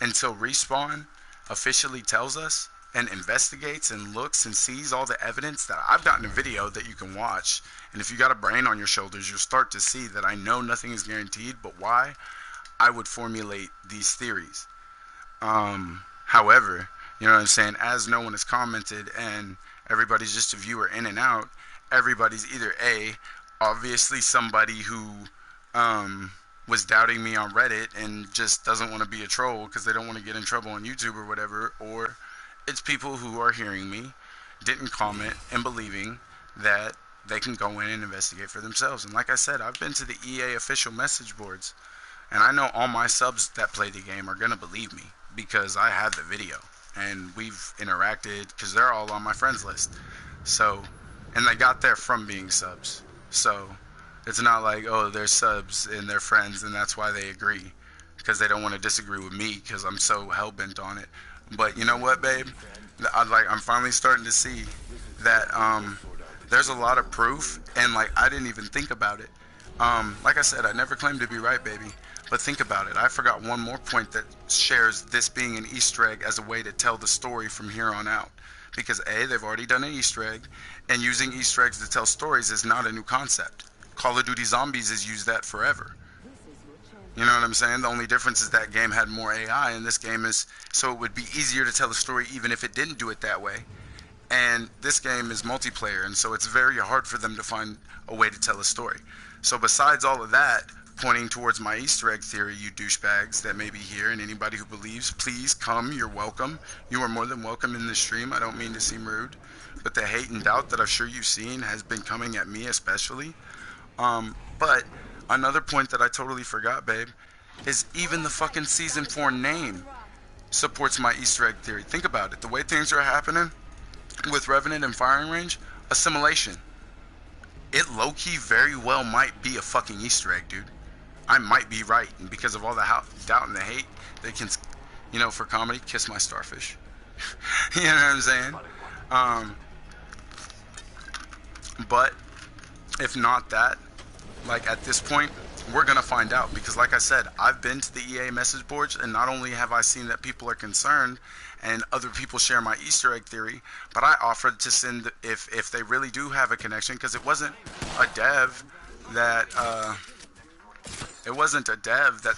until Respawn officially tells us and investigates and looks and sees all the evidence that I've gotten a video that you can watch. And if you got a brain on your shoulders, you'll start to see that I know nothing is guaranteed, but why I would formulate these theories. However, you know what I'm saying, as no one has commented and everybody's just a viewer in and out, everybody's either A, obviously somebody who was doubting me on Reddit and just doesn't want to be a troll because they don't want to get in trouble on YouTube or whatever, or it's people who are hearing me, didn't comment, and believing that they can go in and investigate for themselves. And like I said, I've been to the EA official message boards, and I know all my subs that play the game are going to believe me because I have the video and we've interacted because they're all on my friends list. So, and they got there from being subs. So it's not like, oh, they're subs and they're friends and that's why they agree, because they don't want to disagree with me because I'm so hell-bent on it. But you know what, babe? I'm finally starting to see that there's a lot of proof, and like I didn't even think about it. Like I said, I never claimed to be right, baby. But think about it. I forgot one more point that shares this being an Easter egg as a way to tell the story from here on out. Because A, they've already done an Easter egg, and using Easter eggs to tell stories is not a new concept. Call of Duty Zombies has used that forever. You know what I'm saying? The only difference is that game had more AI, and this game is, so it would be easier to tell a story even if it didn't do it that way. And this game is multiplayer, and so it's very hard for them to find a way to tell a story. So besides all of that, pointing towards my Easter egg theory, you douchebags that may be here, and anybody who believes, please come, you're welcome. You are more than welcome in this stream. I don't mean to seem rude, but the hate and doubt that I'm sure you've seen has been coming at me especially. But another point that I totally forgot, babe, is even the fucking Season 4 name supports my Easter egg theory. Think about it. The way things are happening with Revenant and Firing Range, assimilation. It low-key very well might be a fucking Easter egg, dude. I might be right, and because of all the doubt and the hate, they can, you know, for comedy, kiss my starfish. You know what I'm saying? But if not that, like at this point, we're gonna find out, because like I said, I've been to the EA message boards, and not only have I seen that people are concerned and other people share my Easter egg theory, but I offered to send, if they really do have a connection, because it wasn't a dev that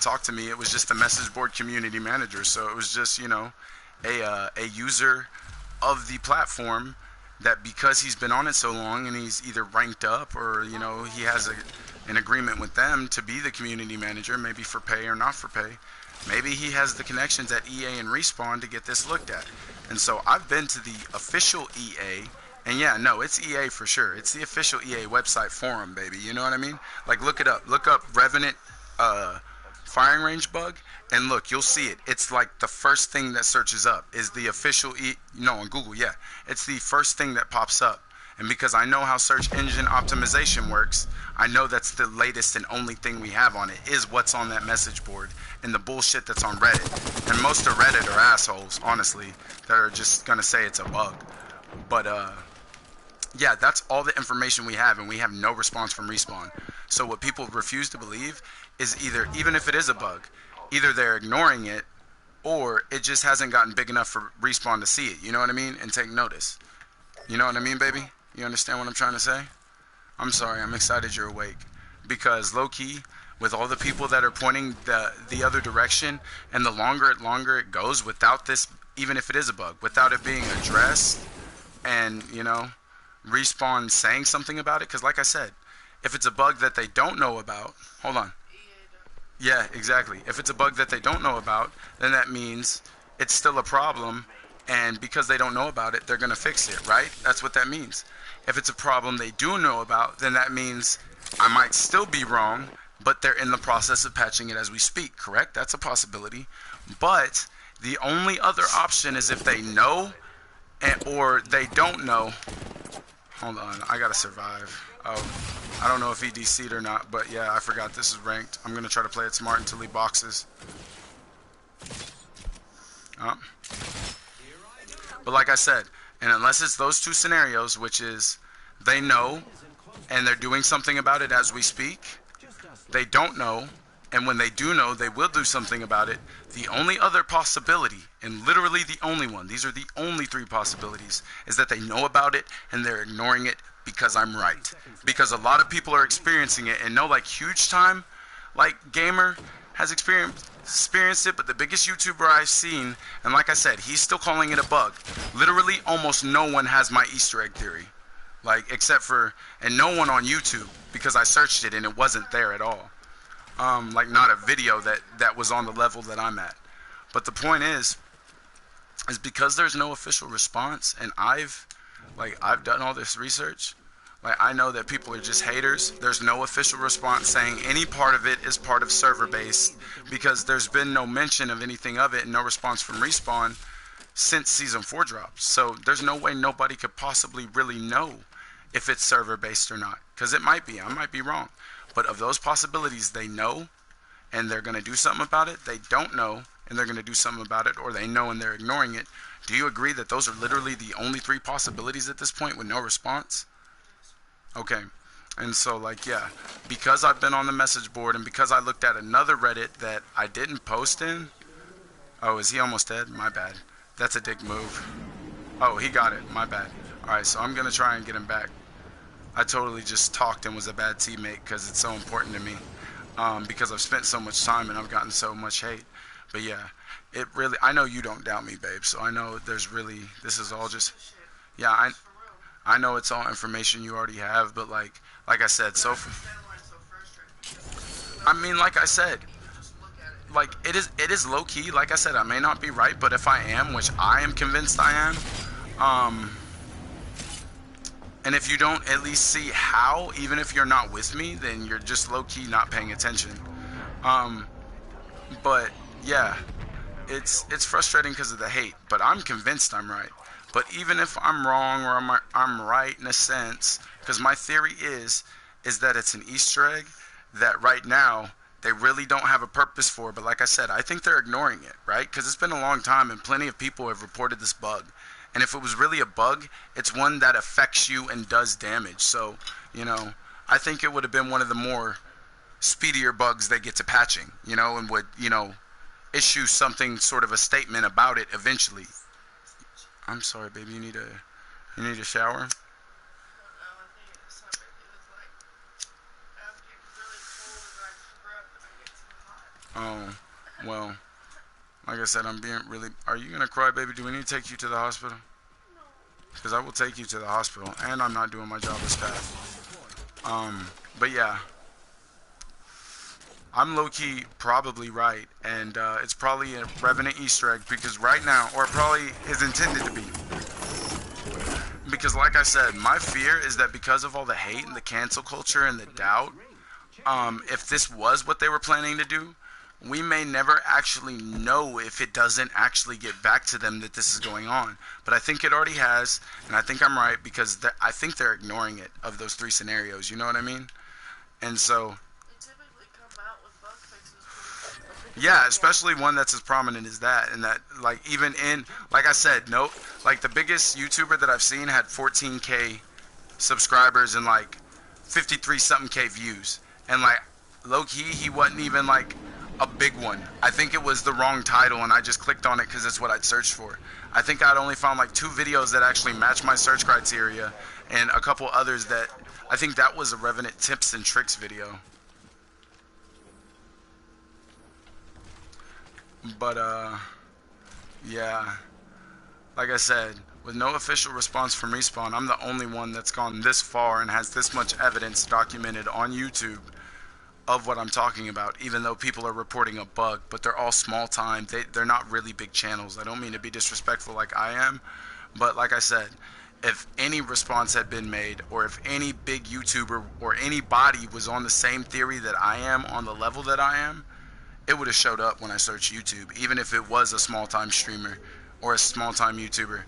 talked to me. It was just the message board community manager. So it was just, you know, a user of the platform that, because he's been on it so long and he's either ranked up or, you know, he has an agreement with them to be the community manager, maybe for pay or not for pay. Maybe he has the connections at EA and Respawn to get this looked at. And so I've been to the official EA, and yeah, no, it's EA for sure. It's the official EA website forum, baby. You know what I mean? Like, look it up. Look up Revenant Firing Range bug, and look, you'll see it. It's like the first thing that searches up is the official on Google, yeah. It's the first thing that pops up. And because I know how search engine optimization works, I know that's the latest and only thing we have on it is what's on that message board and the bullshit that's on Reddit. And most of Reddit are assholes, honestly, that are just gonna say it's a bug. But yeah, that's all the information we have, and we have no response from Respawn. So what people refuse to believe is either, even if it is a bug, either they're ignoring it, or it just hasn't gotten big enough for Respawn to see it, you know what I mean, and take notice. You know what I mean, baby? You understand what I'm trying to say? I'm sorry, I'm excited you're awake. Because low-key, with all the people that are pointing the other direction, and the longer it goes without this, even if it is a bug, without it being addressed, and Respawn saying something about it, because like I said, if it's a bug that they don't know about, hold on. Yeah, exactly. If it's a bug that they don't know about, then that means it's still a problem, and because they don't know about it, they're going to fix it, right? That's what that means. If it's a problem they do know about, then that means I might still be wrong, but they're in the process of patching it as we speak, correct? That's a possibility. But the only other option is if they know or they don't know. Hold on, I gotta survive. Oh, I don't know if he DC'd or not, but yeah, I forgot this is ranked. I'm gonna try to play it smart until he boxes. Oh. But like I said, and unless it's those two scenarios, which is they know and they're doing something about it as we speak, they don't know, and when they do know, they will do something about it. The only other possibility, and literally the only one, these are the only three possibilities, is that they know about it and they're ignoring it because I'm right. Because a lot of people are experiencing it, and no, like huge time, like Gamer has experienced it, but the biggest YouTuber I've seen, and like I said, he's still calling it a bug. Literally almost no one has my Easter egg theory. Like, except for, and no one on YouTube, because I searched it and it wasn't there at all. Like not a video that was on the level that I'm at. But the point is because there's no official response, and I've done all this research, like I know that people are just haters. There's no official response saying any part of it is part of server based, because there's been no mention of anything of it and no response from Respawn since Season 4 dropped. So there's no way nobody could possibly really know if it's server based or not, because it might be. I might be wrong. But of those possibilities, they know and they're going to do something about it. They don't know and they're going to do something about it, or they know and they're ignoring it. Do you agree that those are literally the only three possibilities at this point with no response? Okay. And so, like, yeah, because I've been on the message board and because I looked at another Reddit that I didn't post in. Oh, is he almost dead? My bad. That's a dick move. Oh, he got it. My bad. All right, so I'm going to try and get him back. I totally just talked and was a bad teammate because it's so important to me. Because I've spent so much time and I've gotten so much hate. But yeah, it really, I know you don't doubt me, babe. So I know there's really, this is all just, yeah, I know it's all information you already have. But like I said, so, I mean, like I said, like it is low key. Like I said, I may not be right, but if I am, which I am convinced I am, and if you don't at least see how, even if you're not with me, then you're just low-key not paying attention. But yeah, it's frustrating because of the hate. But I'm convinced I'm right. But even if I'm wrong or I'm right in a sense, because my theory is that it's an Easter egg that right now they really don't have a purpose for. But like I said, I think they're ignoring it, right? Because it's been a long time and plenty of people have reported this bug. And if it was really a bug, it's one that affects you and does damage. So, I think it would have been one of the more speedier bugs they get to patching, and would, issue something, sort of a statement about it eventually. I'm sorry, baby, you need a shower? Oh, well. Like I said, I'm being really... Are you going to cry, baby? Do we need to take you to the hospital? No. Because I will take you to the hospital. And I'm not doing my job as staff. But yeah. I'm low-key probably right. And it's probably a Revenant Easter egg. Because right now... Or probably is intended to be. Because like I said, my fear is that because of all the hate and the cancel culture and the doubt... if this was what they were planning to do... we may never actually know if it doesn't actually get back to them that this is going on. But I think it already has, and I think I'm right because I think they're ignoring it of those three scenarios. You know what I mean? And so... they typically come out with bug fixes. Yeah, especially one that's as prominent as that. And that, like, even in... Like I said, like, the biggest YouTuber that I've seen had 14K subscribers and, like, 53-something K views. And, like, low-key, he wasn't even, like... a big one. I think it was the wrong title and I just clicked on it because it's what I'd searched for. I think I'd only found like 2 videos that actually matched my search criteria and a couple others that I think that was a Revenant tips and tricks video. But yeah, like I said, with no official response from Respawn, I'm the only one that's gone this far and has this much evidence documented on YouTube of what I'm talking about, even though people are reporting a bug, but they're all small time. They're not really big channels. I don't mean to be disrespectful like I am, but like I said, if any response had been made, or if any big YouTuber or anybody was on the same theory that I am, on the level that I am, it would have showed up when I searched YouTube, even if it was a small time streamer or a small time YouTuber,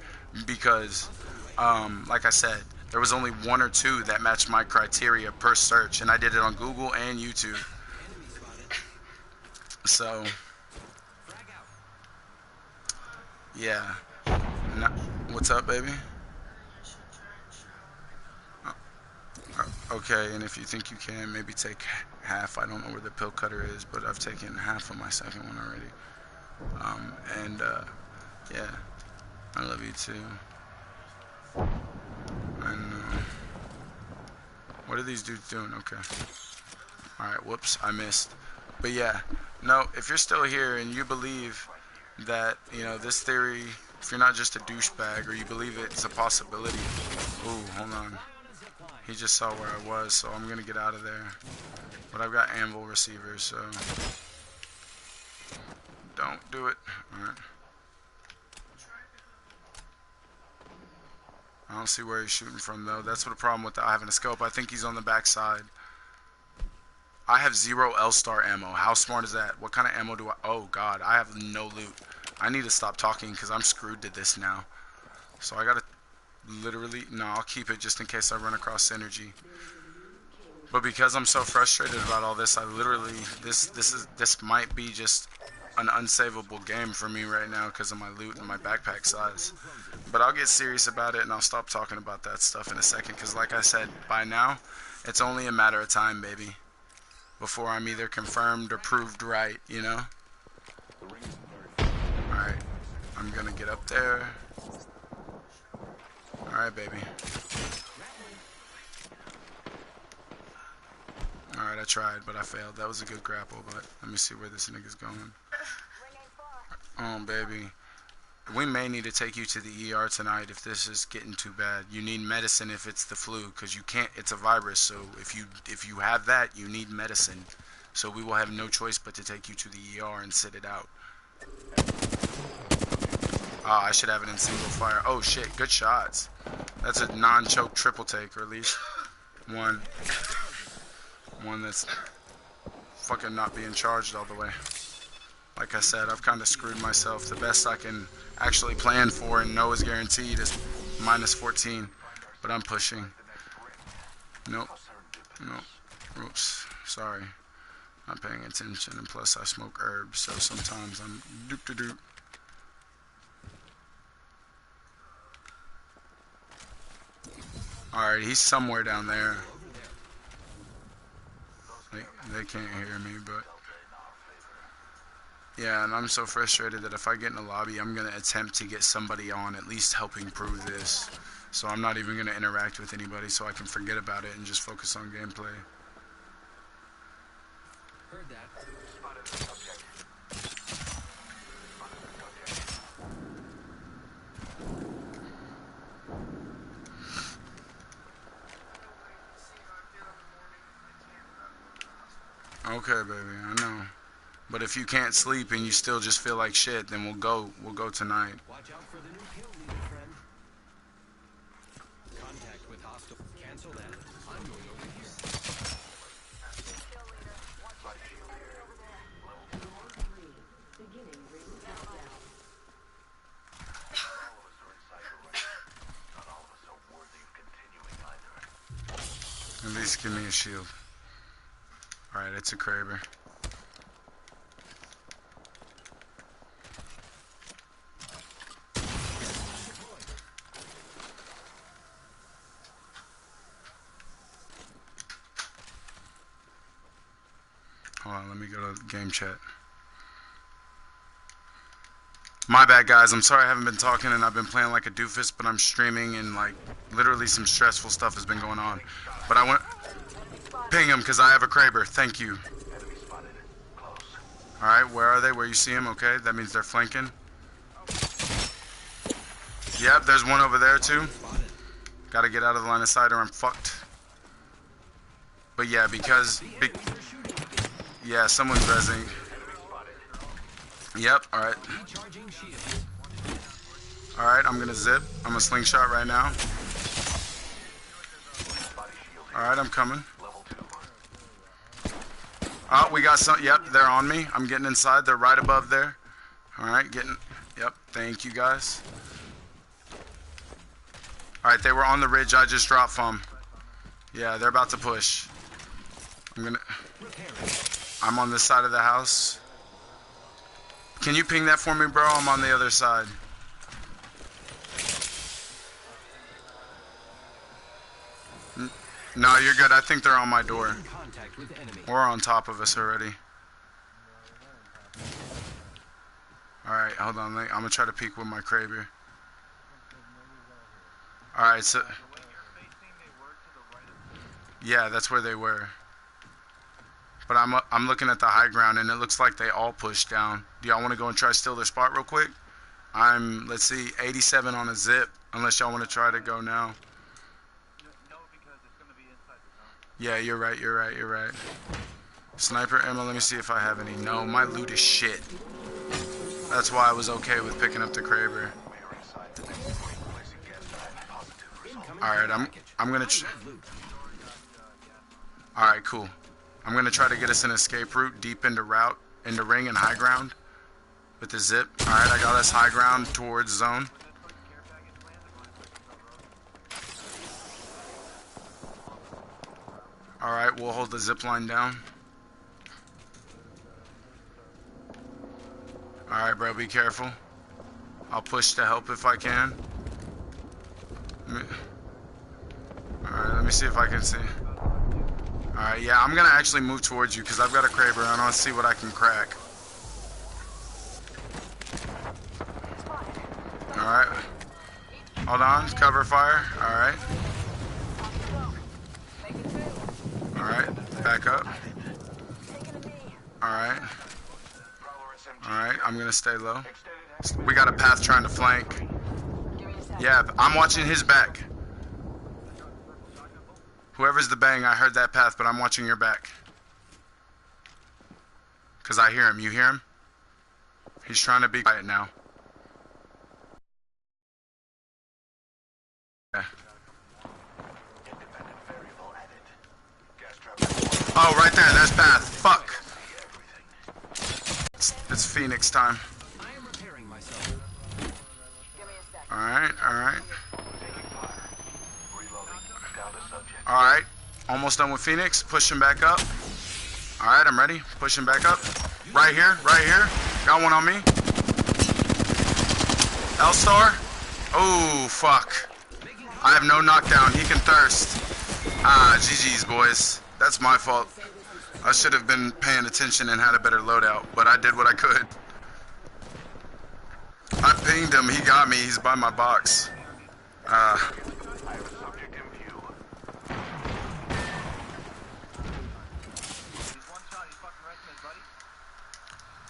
because like I said, there was only one or two that matched my criteria per search, and I did it on Google and YouTube. So yeah. No, what's up, baby? Okay, and if you think you can, maybe take half. I don't know where the pill cutter is, but I've taken half of my second one already. And yeah, I love you too. I know. What are these dudes doing? Okay. Alright, whoops, I missed. But yeah, no, if you're still here and you believe that, you know, this theory, if you're not just a douchebag or you believe it's a possibility. Ooh, hold on. He just saw where I was, so I'm gonna get out of there. But I've got anvil receivers, so don't do it. Alright. I don't see where he's shooting from though. That's what the problem with having a scope. I think he's on the backside. I have 0 L-Star ammo. How smart is that? What kind of ammo do I... Oh god, I have no loot. I need to stop talking because I'm screwed to this now. So I gotta literally... No, I'll keep it just in case I run across synergy. But because I'm so frustrated about all this, I literally... This might be just an unsavable game for me right now because of my loot and my backpack size. But I'll get serious about it and I'll stop talking about that stuff in a second because like I said, by now, it's only a matter of time, baby, before I'm either confirmed or proved right, you know? Alright, I'm gonna get up there. Alright, baby. Alright, I tried, but I failed. That was a good grapple, but let me see where this nigga's going. Oh, baby. We may need to take you to the ER tonight if this is getting too bad. You need medicine if it's the flu, because you can't, it's a virus, so if you have that, you need medicine. So we will have no choice but to take you to the ER and sit it out. Ah, I should have it in single fire. Oh shit, good shots. That's a non-choke triple take, or at least one that's fucking not being charged all the way. Like I said, I've kind of screwed myself. The best I can actually plan for and know is guaranteed is minus 14. But I'm pushing. Nope. Nope. Oops. Sorry. Not paying attention. And plus I smoke herbs, so sometimes I'm doop-de-doop. Alright, he's somewhere down there. They can't hear me, but... Yeah, and I'm so frustrated that if I get in the lobby, I'm going to attempt to get somebody on at least helping prove this. So I'm not even going to interact with anybody so I can forget about it and just focus on gameplay. Heard that. Okay, baby, I know. But if you can't sleep and you still just feel like shit, then we'll go tonight. Watch out for the new kill leader, friend. Contact with hostile. Cancel that. I'm going over here. At least give me a shield. Alright, it's a Kraber. Hold on, let me go to game chat. My bad, guys. I'm sorry I haven't been talking and I've been playing like a doofus, but I'm streaming and like literally some stressful stuff has been going on. But I want ping him because I have a Kraber. Thank you. Alright, where are they? Where you see them? Okay, that means they're flanking. Yep, there's one over there too. Gotta get out of the line of sight or I'm fucked. But yeah, yeah, someone's rezzing. Yep, alright. Alright, I'm gonna zip. I'm a slingshot right now. Alright, I'm coming. Oh, we got some. Yep, they're on me. I'm getting inside. They're right above there. Alright, getting. Yep, thank you guys. Alright, they were on the ridge. I just dropped from. Yeah, they're about to push. I'm on this side of the house. Can you ping that for me, bro? I'm on the other side. No, you're good. I think they're on my door. Or on top of us already. Alright, hold on. I'm going to try to peek with my Kraber. Alright, so... Yeah, that's where they were. But I'm looking at the high ground, and it looks like they all pushed down. Do y'all want to go and try to steal their spot real quick? Let's see, 87 on a zip. Unless y'all want to try to go now. Yeah, you're right. Sniper ammo, let me see if I have any. No, my loot is shit. That's why I was okay with picking up the Kraber. Alright, I'm gonna... Alright, cool. I'm gonna try to get us an escape route deep into ring and high ground. With the zip. Alright, I got us high ground towards zone. Alright, we'll hold the zip line down. Alright, bro, be careful. I'll push to help if I can. Alright, let me see if I can see. Alright, yeah, I'm gonna actually move towards you because I've got a Kraber and I want to see what I can crack. Alright. Hold on, cover fire. Alright. Alright, back up. Alright. Alright, I'm gonna stay low. We got a path trying to flank. Yeah, I'm watching his back. Whoever's the bang, I heard that path, but I'm watching your back. Because I hear him. You hear him? He's trying to be quiet now. Yeah. Oh, right there. There's path. Fuck. It's Phoenix time. Alright. Alright. Almost done with Phoenix. Pushing back up. Alright, I'm ready. Pushing back up. Right here. Got one on me. L-Star. Oh, fuck. I have no knockdown. He can thirst. GG's, boys. That's my fault. I should have been paying attention and had a better loadout, but I did what I could. I pinged him. He got me. He's by my box.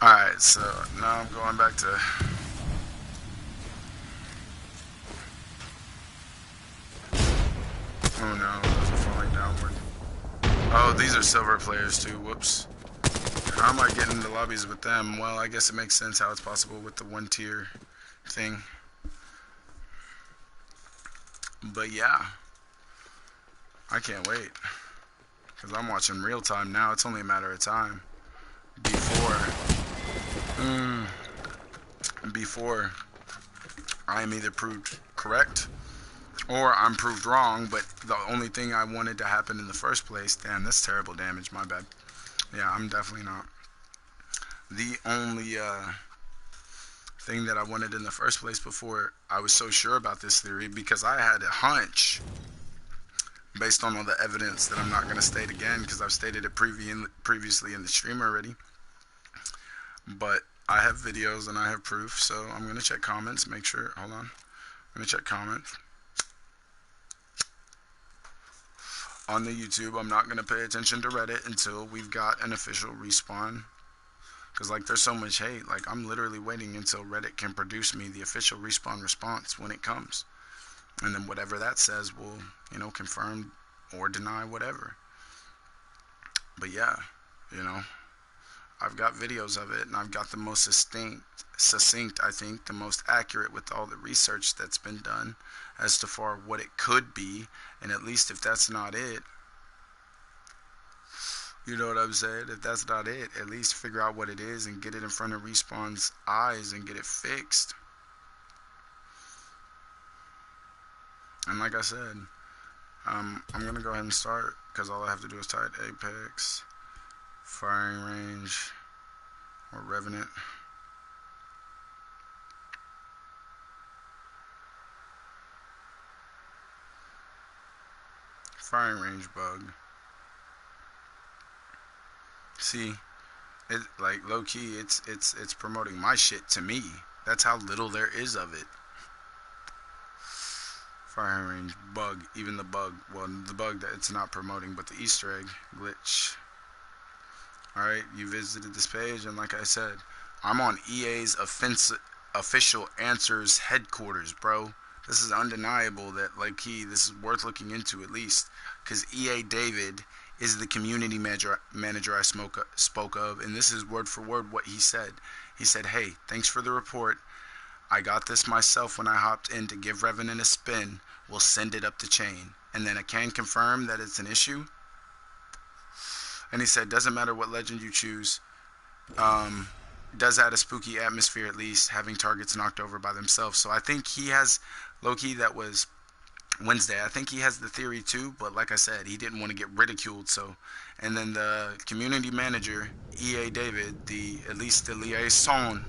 Alright, so now I'm going back to... Oh no, those are falling downward. Oh, these are silver players too, whoops. How am I getting into lobbies with them? Well, I guess it makes sense how it's possible with the one tier thing. But yeah, I can't wait. Because I'm watching real time now, it's only a matter of time. Before I am either proved correct or I'm proved wrong, but the only thing I wanted to happen in the first place, damn, that's terrible damage, my bad. Yeah, I'm definitely not. The only thing that I wanted in the first place before I was so sure about this theory, because I had a hunch based on all the evidence that I'm not going to state again because I've stated it previously in the stream already. But I have videos and I have proof, so I'm going to check comments, make sure, hold on. I'm going to check comments. On the YouTube, I'm not going to pay attention to Reddit until we've got an official respawn Because, like, there's so much hate. Like, I'm literally waiting until Reddit can produce me the official respawn response when it comes. And then whatever that says will, you know, confirm or deny whatever. But yeah, you know, I've got videos of it, and I've got the most succinct, I think, the most accurate with all the research that's been done as to far what it could be. And at least if that's not it, you know what I'm saying? If that's not it, at least figure out what it is and get it in front of Respawn's eyes and get it fixed. And like I said, I'm going to go ahead and start, because all I have to do is type Apex, firing range, or Revenant. Firing range bug. See, it, like, low key, it's promoting my shit to me. That's how little there is of it. Firing range bug, even the bug. Well, the bug that it's not promoting, but the Easter egg glitch. Alright, you visited this page, and like I said, I'm on EA's official answers headquarters, bro. This is undeniable that, like, this is worth looking into at least, because EA David is the community manager I spoke of, and this is word for word what he said. He said, hey, thanks for the report. I got this myself when I hopped in to give Revenant a spin. We'll send it up the chain. And then I can confirm that it's an issue. And he said, doesn't matter what legend you choose. Does add a spooky atmosphere at least, having targets knocked over by themselves. So I think he has, low-key, that was Wednesday. I think he has the theory too, but like I said, he didn't want to get ridiculed. So, and then the community manager, EA David, at least the liaison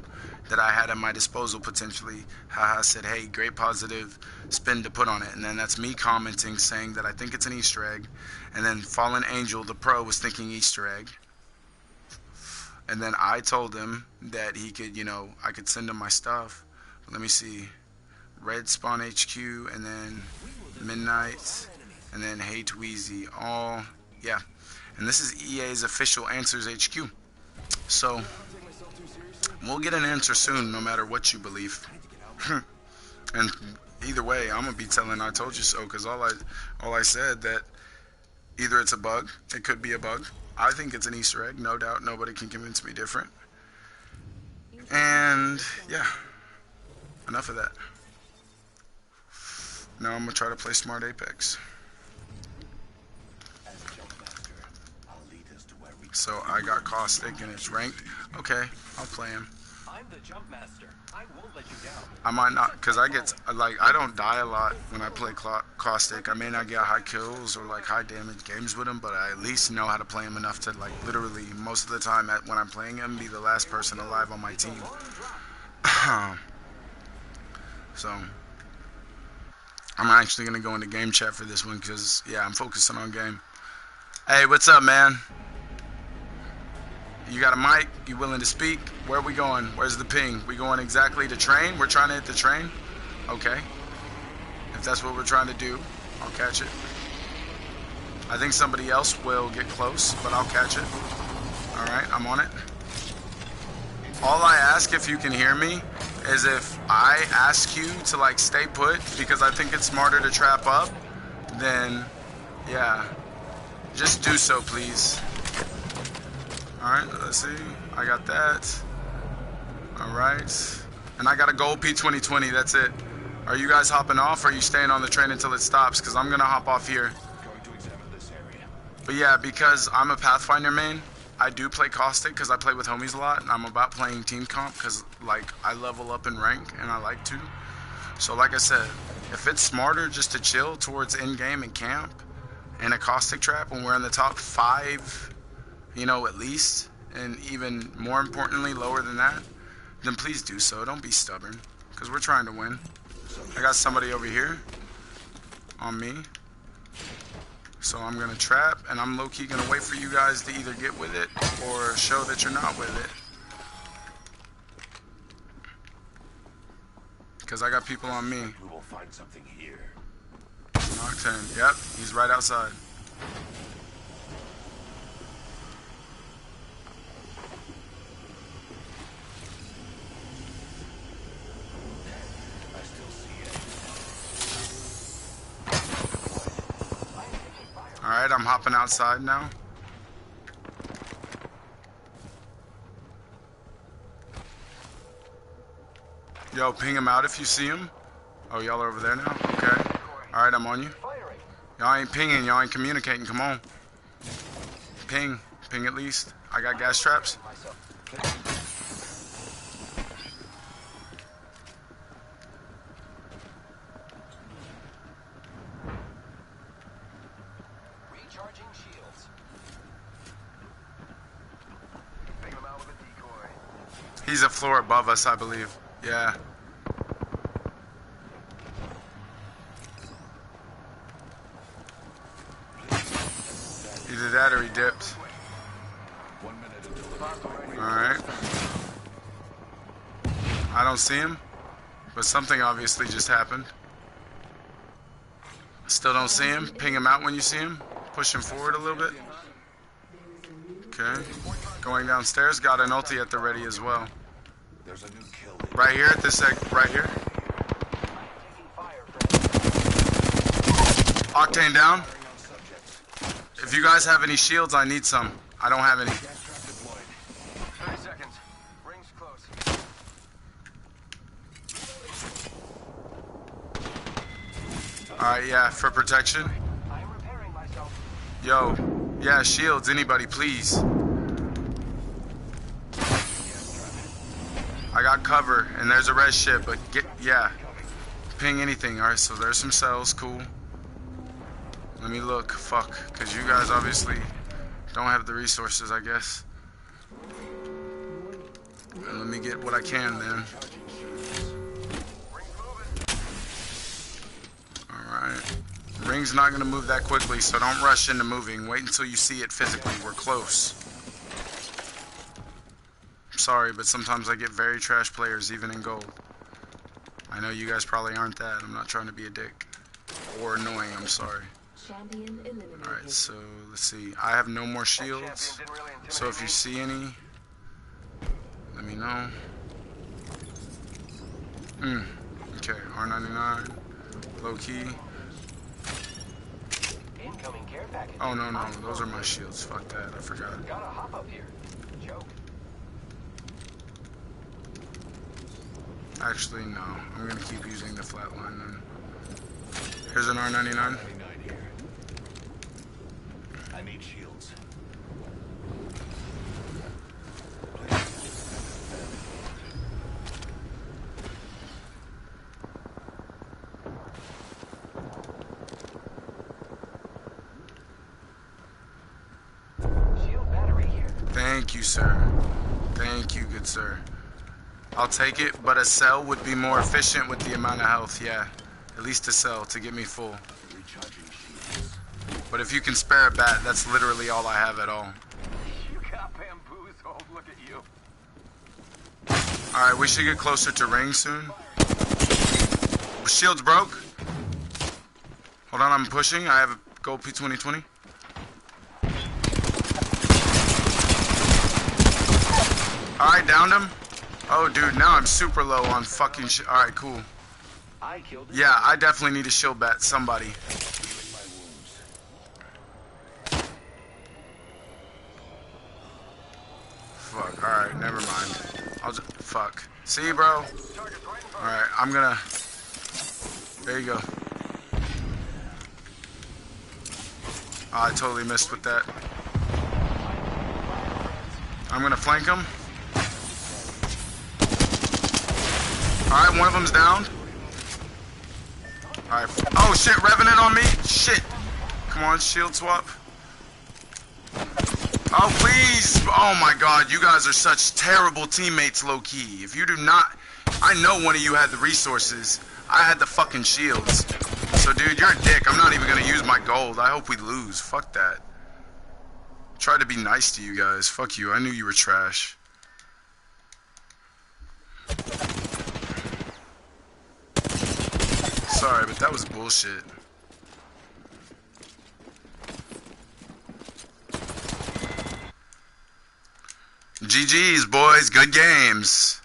that I had at my disposal potentially, said, hey, great positive spin to put on it. And then that's me commenting saying that I think it's an Easter egg. And then Fallen Angel, the pro, was thinking Easter egg. And then I told him that he could, you know, I could send him my stuff. Let me see. Red Spawn HQ, and then Midnight, and then Hey Tweezy. All, yeah. And this is EA's official Answers HQ. So, we'll get an answer soon, no matter what you believe. And either way, I'm going to be telling I told you so, because all I said that either it's a bug, it could be a bug. I think it's an Easter egg, no doubt. Nobody can convince me different. And, yeah. Enough of that. Now I'm going to try to play Smart Apex. So I got Caustic and it's ranked. Okay, I'll play him. I'm the jump master. I won't let you down. I might not, because I get, like, I don't die a lot when I play Caustic. I may not get high kills or, like, high damage games with him, but I at least know how to play him enough to, like, literally, most of the time when I'm playing him, be the last person alive on my team. So, I'm actually going to go into game chat for this one because, yeah, I'm focusing on game. Hey, what's up, man? You got a mic? You willing to speak? Where are we going? Where's the ping? We going exactly to train? We're trying to hit the train? Okay. If that's what we're trying to do, I'll catch it. I think somebody else will get close, but I'll catch it. Alright, I'm on it. All I ask, if you can hear me, is if I ask you to, like, stay put, because I think it's smarter to trap up, then, yeah, just do so, please. Alright, let's see. I got that. Alright. And I got a gold P2020, that's it. Are you guys hopping off, or are you staying on the train until it stops? Because I'm going to hop off here. But yeah, because I'm a Pathfinder main, I do play Caustic because I play with homies a lot, and I'm about playing team comp because, like, I level up in rank and I like to. So like I said, if it's smarter just to chill towards in-game and camp and a Caustic trap when we're in the top 5, you know, at least, and even more importantly, lower than that, then please do so. Don't be stubborn, because we're trying to win. I got somebody over here on me. So I'm going to trap, and I'm low-key going to wait for you guys to either get with it or show that you're not with it. Because I got people on me. We will find something here. Knocked in. Yep, he's right outside. Alright, I'm hopping outside now. Yo, ping him out if you see him. Oh, y'all are over there now? Okay. Alright, I'm on you. Y'all ain't pinging, y'all ain't communicating. Come on. Ping. Ping at least. I got gas traps. Recharging shields. He's a floor above us, I believe. Yeah. Either that or he dipped. Alright. I don't see him, but something obviously just happened. Still don't see him. Ping him out when you see him. Push him forward a little bit. Okay. Going downstairs. Got an ulti at the ready as well. Right here at this right here. Octane down. If you guys have any shields, I need some. I don't have any. 30 seconds. Rings close. Alright, yeah, for protection. I'm repairing myself. Yo, yeah, shields, anybody, please. I got cover, and there's a red ship, but yeah. Ping anything. Alright, so there's some cells, cool. Let me look, fuck, because you guys obviously don't have the resources, I guess. And let me get what I can then. Alright. Ring's not going to move that quickly, so don't rush into moving. Wait until you see it physically. We're close. I'm sorry, but sometimes I get very trash players, even in gold. I know you guys probably aren't that. I'm not trying to be a dick. Or annoying, I'm sorry. Alright, so let's see. I have no more shields. So if you see any, let me know. Okay, R99. Low key. Oh no, those are my shields. Fuck that, I forgot. Gotta hop up here. Joke. Actually, no. I'm gonna keep using the flatline then. Here's an R99. I need shields. Shield battery here. Thank you, sir. Thank you, good sir. I'll take it, but a cell would be more efficient with the amount of health, yeah. At least a cell to get me full. But if you can spare a bat, that's literally all I have at all. You got bamboozled. Look at you. Alright, we should get closer to ring soon. Shield's broke. Hold on, I'm pushing. I have a gold P2020. Alright, downed him. Oh, dude, now I'm super low on fucking shit. Alright, cool. Yeah, I definitely need a shield bat. Somebody. Fuck, alright, never mind. I'll just, fuck. See, bro? Alright, I'm gonna... There you go. Oh, I totally missed with that. I'm gonna flank him. Alright, one of them's down. Alright. Oh shit, Revenant on me? Shit. Come on, shield swap. Oh, please! Oh my god, you guys are such terrible teammates, low-key. If you do not... I know one of you had the resources. I had the fucking shields. So, dude, you're a dick. I'm not even gonna use my gold. I hope we lose. Fuck that. Tried to be nice to you guys. Fuck you. I knew you were trash. Sorry, but that was bullshit. GG's, boys. Good games.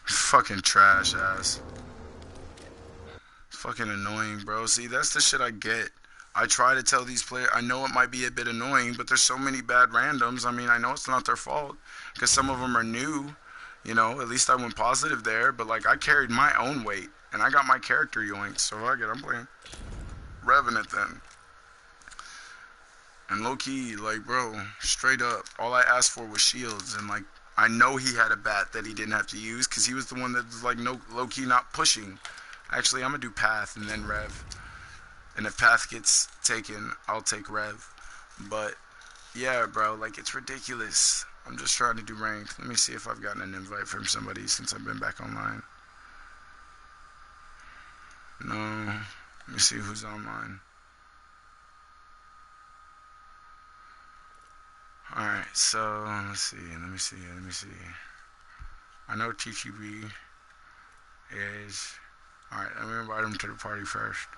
Fucking trash ass. Fucking annoying, bro. See, that's the shit I get I try to tell these players. I know it might be a bit annoying, but there's so many bad randoms. I mean, I know it's not their fault because some of them are new. You know, at least I went positive there. But like, I carried my own weight and I got my character yoinked. So I get. I'm playing Revenant then. And low key, like, bro, straight up, all I asked for was shields. And like, I know he had a bat that he didn't have to use because he was the one that was like, no, low key not pushing. Actually, I'm gonna do path and then rev. And if path gets taken, I'll take rev. But yeah, bro, like, it's ridiculous. I'm just trying to do ranked. Let me see if I've gotten an invite from somebody since I've been back online. No. Let me see who's online. Alright, so let's see. Let me see. I know TTB is. Alright, let me invite him to the party first.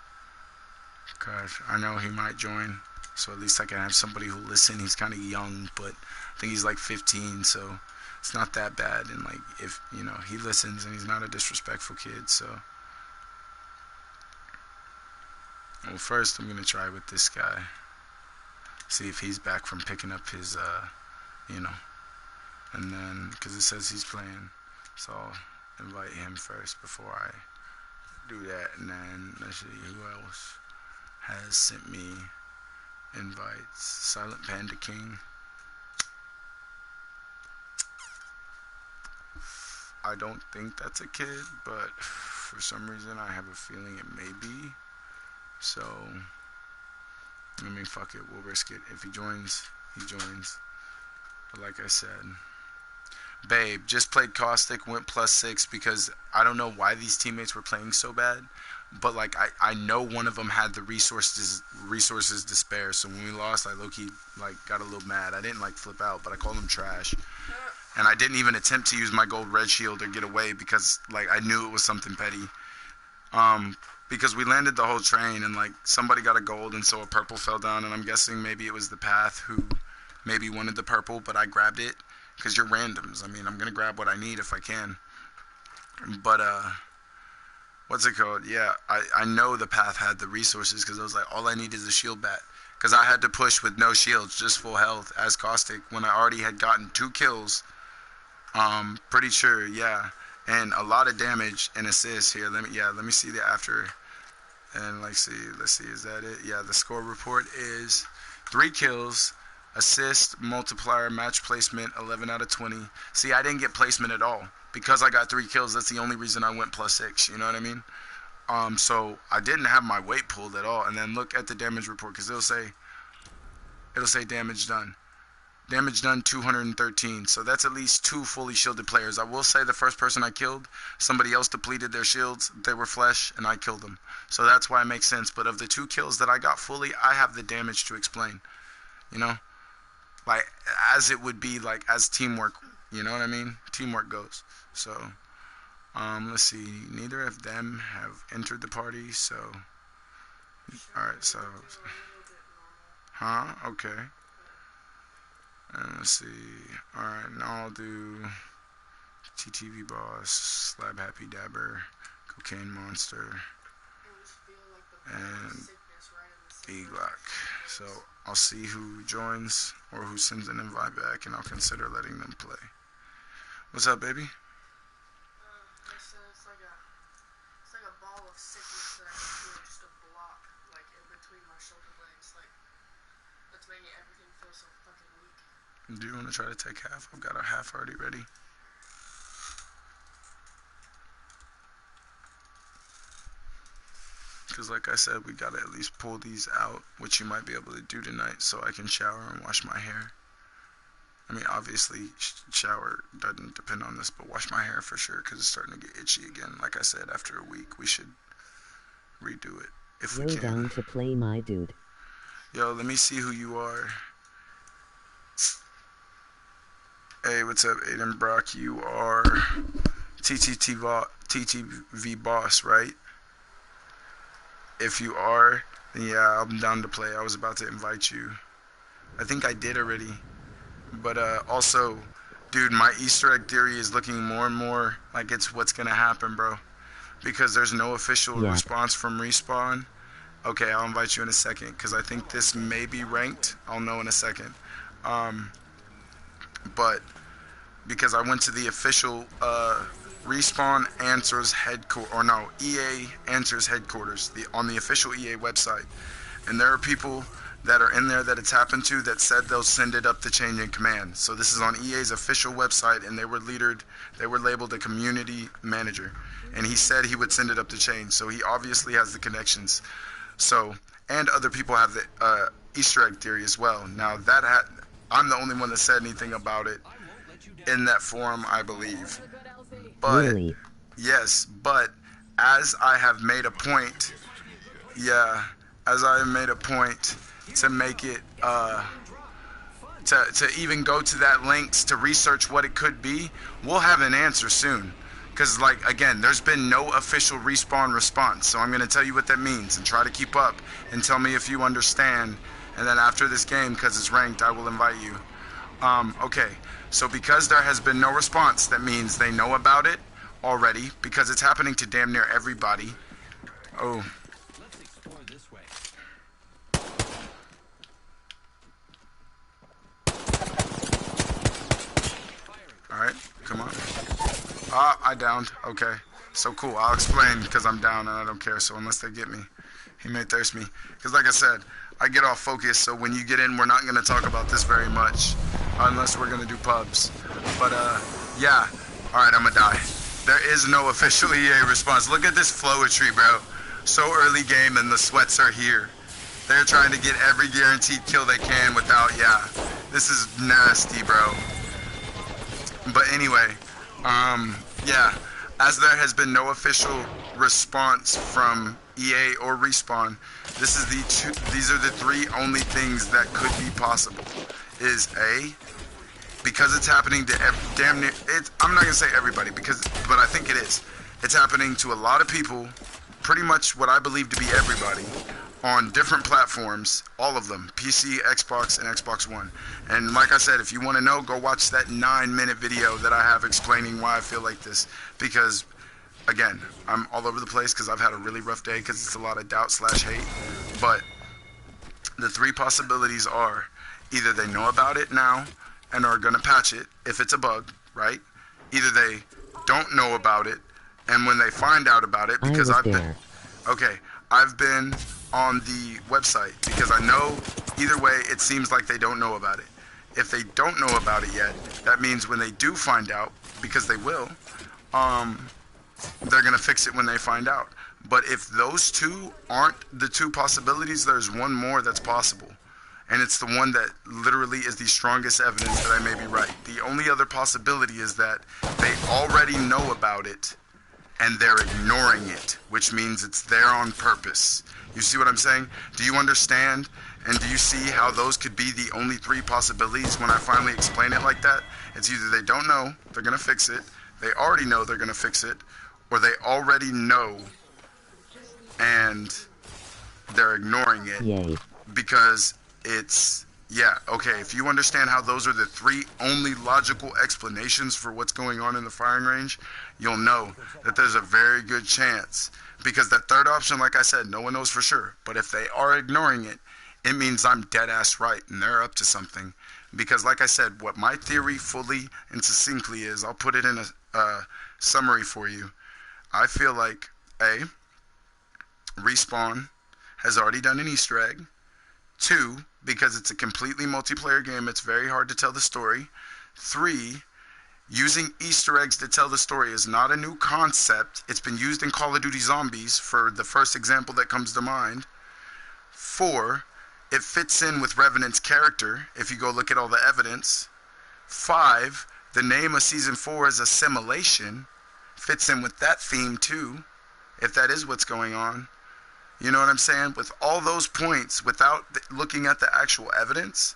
Because I know he might join. So at least I can have somebody who listen. He's kind of young, but I think he's like 15, so it's not that bad. And like, if you know, he listens and he's not a disrespectful kid. So, well, first I'm gonna try with this guy. See if he's back from picking up his, you know, and then because it says he's playing, so I'll invite him first before I do that. And then let's see who else has sent me invites. Silent Panda King. I don't think that's a kid, but for some reason I have a feeling it may be. So, I mean, fuck it, we'll risk it. If he joins, he joins. But like I said, babe, just played Caustic, went +6 because I don't know why these teammates were playing so bad. But like, I know one of them had the resources to spare. So when we lost, I low-key like got a little mad. I didn't like flip out, but I called him trash. And I didn't even attempt to use my gold red shield or get away because like I knew it was something petty. Because we landed the whole train and like somebody got a gold and so a purple fell down, and I'm guessing maybe it was the path who maybe wanted the purple, but I grabbed it because you're randoms. I mean, I'm gonna grab what I need if I can. But what's it called? Yeah, I know the path had the resources because I was like, all I need is a shield bat. Because I had to push with no shields, just full health as Caustic when I already had gotten 2 kills. Pretty sure, yeah. And a lot of damage and assists here. Let me see the after. And let's see, is that it? Yeah, the score report is 3 kills, assist, multiplier, match placement, 11 out of 20. See, I didn't get placement at all. Because I got 3 kills, that's the only reason I went +6, you know what I mean? So I didn't have my weight pulled at all. And then look at the damage report, because it'll say damage done. Damage done 213. So that's at least 2 fully shielded players. I will say the first person I killed, somebody else depleted their shields. They were flesh, and I killed them. So that's why it makes sense. But of the 2 kills that I got fully, I have the damage to explain. You know? Like, as it would be, like, as teamwork. You know what I mean? Teamwork goes. So, let's see. Neither of them have entered the party, so. Alright, so. Huh? Okay. And let's see. Alright, now I'll do TTV Boss, Slab Happy Dabber, Cocaine Monster, and E-Glock. So I'll see who joins or who sends an invite back, and I'll consider letting them play. What's up, baby? It's like a ball of sickness that I can feel just a block, like in between my shoulder blades, like that's making everything feel so fucking weak. Do you want to try to take half? I've got a half already ready. Because like I said, we got to at least pull these out, which you might be able to do tonight, so I can shower and wash my hair. I mean, obviously, shower doesn't depend on this, but wash my hair for sure, because it's starting to get itchy again. Like I said, after a week, we should redo it, if we You're can. down to play, my dude. Yo, let me see who you are. Hey, what's up, Aiden Brock? You are TTV Boss, right? If you are, then yeah, I'm down to play. I was about to invite you. I think I did already. But also, dude, my Easter egg theory is looking more and more like it's what's going to happen, bro. Because there's no official Yeah. response from Respawn. Okay, I'll invite you in a second because I think this may be ranked. I'll know in a second. But because I went to the official Respawn Answers headquarters, or no, EA Answers headquarters, on the official EA website, and there are people that are in there that it's happened to that said they'll send it up the chain in command. So this is on EA's official website, and they were labeled a community manager, and he said he would send it up the chain. So he obviously has the connections. So, and other people have the Easter egg theory as well. Now I'm the only one that said anything about it in that forum, I believe. But Really? yes, but as I have made a point, as I have made a point to make it to even go to that links to research what it could be, we'll have an answer soon. Because, like, again, there's been no official Respawn response. So I'm going to tell you what that means and try to keep up and tell me if you understand. And then after this game, because it's ranked, I will invite you. Okay, so because there has been no response, that means they know about it already because it's happening to damn near everybody. Oh. Let's explore this way. Alright, come on. Ah, I downed. Okay. So cool. I'll explain because I'm down and I don't care. So unless they get me, he may thirst me. Because like I said, I get off focus. So when you get in, we're not going to talk about this very much. Unless we're going to do pubs. But, yeah. Alright, I'm going to die. There is no official EA response. Look at this flowetry, bro. So early game and the sweats are here. They're trying to get every guaranteed kill they can without, yeah. This is nasty, bro. But anyway, yeah, as there has been no official response from EA or Respawn, these are the three only things that could be possible. Is A, because it's happening to damn near, I'm not going to say everybody, but I think it is. It's happening to a lot of people, pretty much what I believe to be everybody, on different platforms, all of them, PC, Xbox, and Xbox One. And like I said, if you want to know, go watch that 9-minute video that I have explaining why I feel like this. Because, again, I'm all over the place because I've had a really rough day because it's a lot of doubt/hate. But the three possibilities are either they know about it now and are going to patch it if it's a bug, right? Either they don't know about it, and when they find out about it, because I've been on the website, because I know either way it seems like they don't know about it. If they don't know about it yet, that means when they do find out, because they will, they're going to fix it when they find out. But if those two aren't the two possibilities, there's one more that's possible. And it's the one that literally is the strongest evidence that I may be right. The only other possibility is that they already know about it and they're ignoring it, which means it's there on purpose. You see what I'm saying? Do you understand? And do you see how those could be the only three possibilities when I finally explain it like that? It's either they don't know, they're going to fix it, they already know they're going to fix it, or they already know and they're ignoring it. Yay. Because it's, yeah, okay, if you understand how those are the three only logical explanations for what's going on in the firing range, you'll know that there's a very good chance. Because that third option, like I said, no one knows for sure. But if they are ignoring it, it means I'm dead ass right and they're up to something. Because like I said, what my theory fully and succinctly is, I'll put it in a summary for you. I feel like, A, Respawn has already done an Easter egg. 2, because it's a completely multiplayer game, it's very hard to tell the story. 3, using Easter eggs to tell the story is not a new concept. It's been used in Call of Duty Zombies for the first example that comes to mind. 4, it fits in with Revenant's character if you go look at all the evidence. 5, the name of Season 4 is Assimilation. Fits in with that theme too, if that is what's going on. You know what I'm saying? With all those points, without looking at the actual evidence,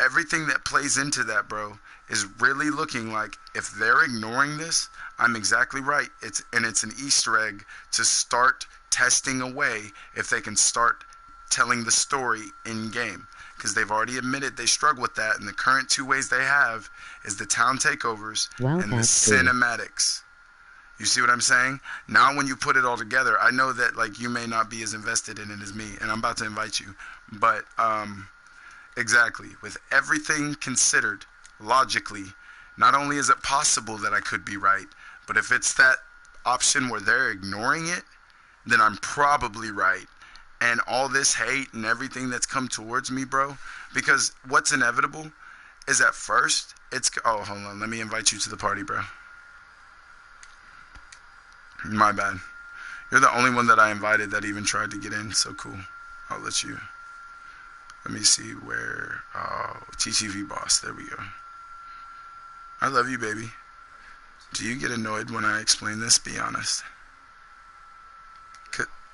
everything that plays into that, bro, is really looking like if they're ignoring this, I'm exactly right. It's an Easter egg to start testing away if they can start telling the story in game. Because they've already admitted they struggle with that, and the current two ways they have is the town takeovers and the cinematics. You see what I'm saying? Now when you put it all together, I know that like you may not be as invested in it as me, and I'm about to invite you. But exactly, with everything considered logically, not only is it possible that I could be right, but if it's that option where they're ignoring it, then I'm probably right. And all this hate and everything that's come towards me, bro, because what's inevitable is at first it's oh, hold on, let me invite you to the party, bro. My bad. You're the only one that I invited that even tried to get in. So cool. I'll let you. Let me see where. Oh, TTV boss. There we go. I love you, baby. Do you get annoyed when I explain this? Be honest.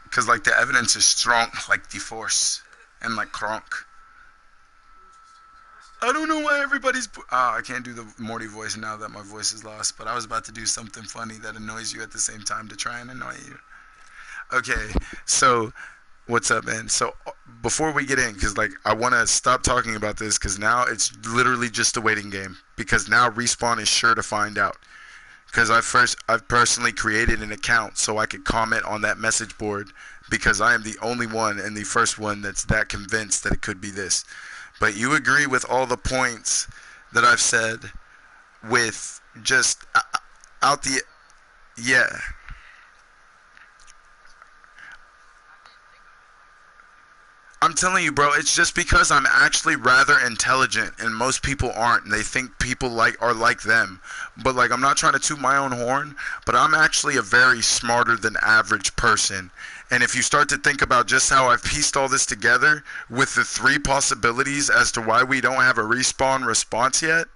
Because, like, the evidence is strong, like the force. And, like, Kronk. I don't know why everybody's... I can't do the Morty voice now that my voice is lost. But I was about to do something funny that annoys you at the same time to try and annoy you. Okay, so... What's up, man? So, before we get in, because, like, I want to stop talking about this, because now it's literally just a waiting game. Because now Respawn is sure to find out. Because I've personally created an account so I could comment on that message board, because I am the only one and the first one that's that convinced that it could be this. But you agree with all the points that I've said with just out the... Yeah. I'm telling you, bro, it's just because I'm actually rather intelligent and most people aren't, and they think people are like them. But like, I'm not trying to toot my own horn, but I'm actually a very smarter than average person. And if you start to think about just how I've pieced all this together with the 3 possibilities as to why we don't have a Respawn response yet,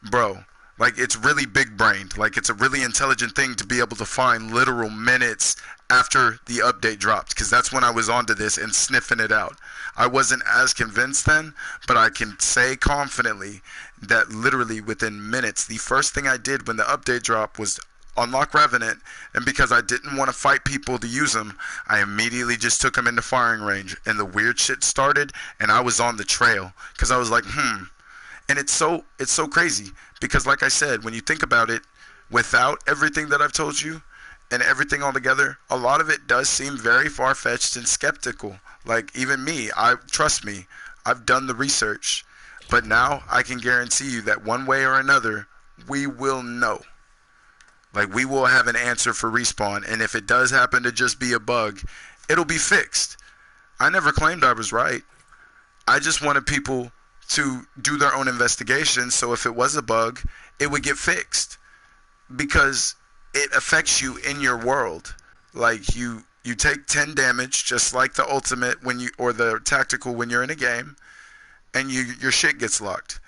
bro, like, it's really big brained. Like, it's a really intelligent thing to be able to find literal minutes after the update dropped, because that's when I was onto this and sniffing it out. I wasn't as convinced then, but I can say confidently that literally within minutes, the first thing I did when the update dropped was unlock Revenant, and because I didn't want to fight people to use them, I immediately just took them into firing range, and the weird shit started, and I was on the trail, because I was like, and it's so crazy, because like I said, when you think about it, without everything that I've told you, and everything all together, a lot of it does seem very far-fetched and skeptical. Like, even me, trust me, I've done the research. But now, I can guarantee you that one way or another, we will know. Like, we will have an answer for Respawn, and if it does happen to just be a bug, it'll be fixed. I never claimed I was right. I just wanted people to do their own investigation, so if it was a bug, it would get fixed. Because it affects you in your world. Like, you take 10 damage, just like the ultimate or the tactical when you're in a game, and your shit gets locked.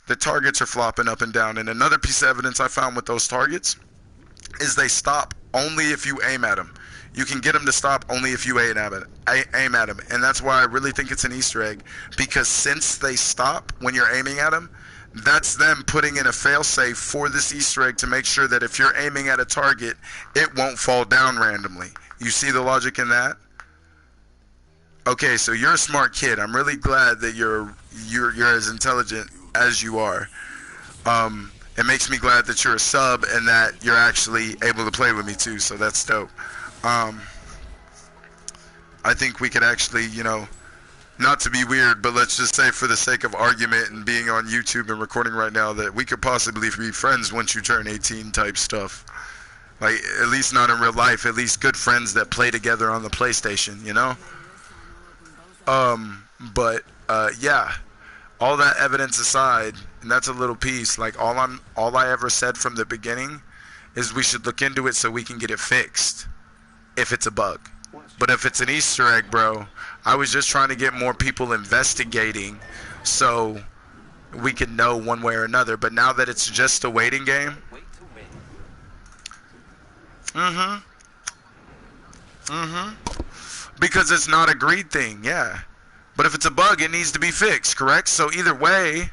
The targets are flopping up and down. And another piece of evidence I found with those targets is they stop only if you aim at them. You can get them to stop only if you aim at them. And that's why I really think it's an Easter egg, because since they stop when you're aiming at them, that's them putting in a failsafe for this Easter egg to make sure that if you're aiming at a target, it won't fall down randomly. You see the logic in that? Okay, so you're a smart kid. I'm really glad that you're as intelligent as you are. It makes me glad that you're a sub and that you're actually able to play with me too, so that's dope. I think we could actually, not to be weird, but let's just say for the sake of argument and being on YouTube and recording right now, that we could possibly be friends once you turn 18 type stuff. Like, at least not in real life, at least good friends that play together on the PlayStation, yeah, all that evidence aside, and that's a little piece, like, all I ever said from the beginning is we should look into it so we can get it fixed if it's a bug. But if it's an Easter egg, bro, I was just trying to get more people investigating so we can know one way or another. But now that it's just a waiting game, because it's not a greed thing, yeah. But if it's a bug, it needs to be fixed, correct? So either way,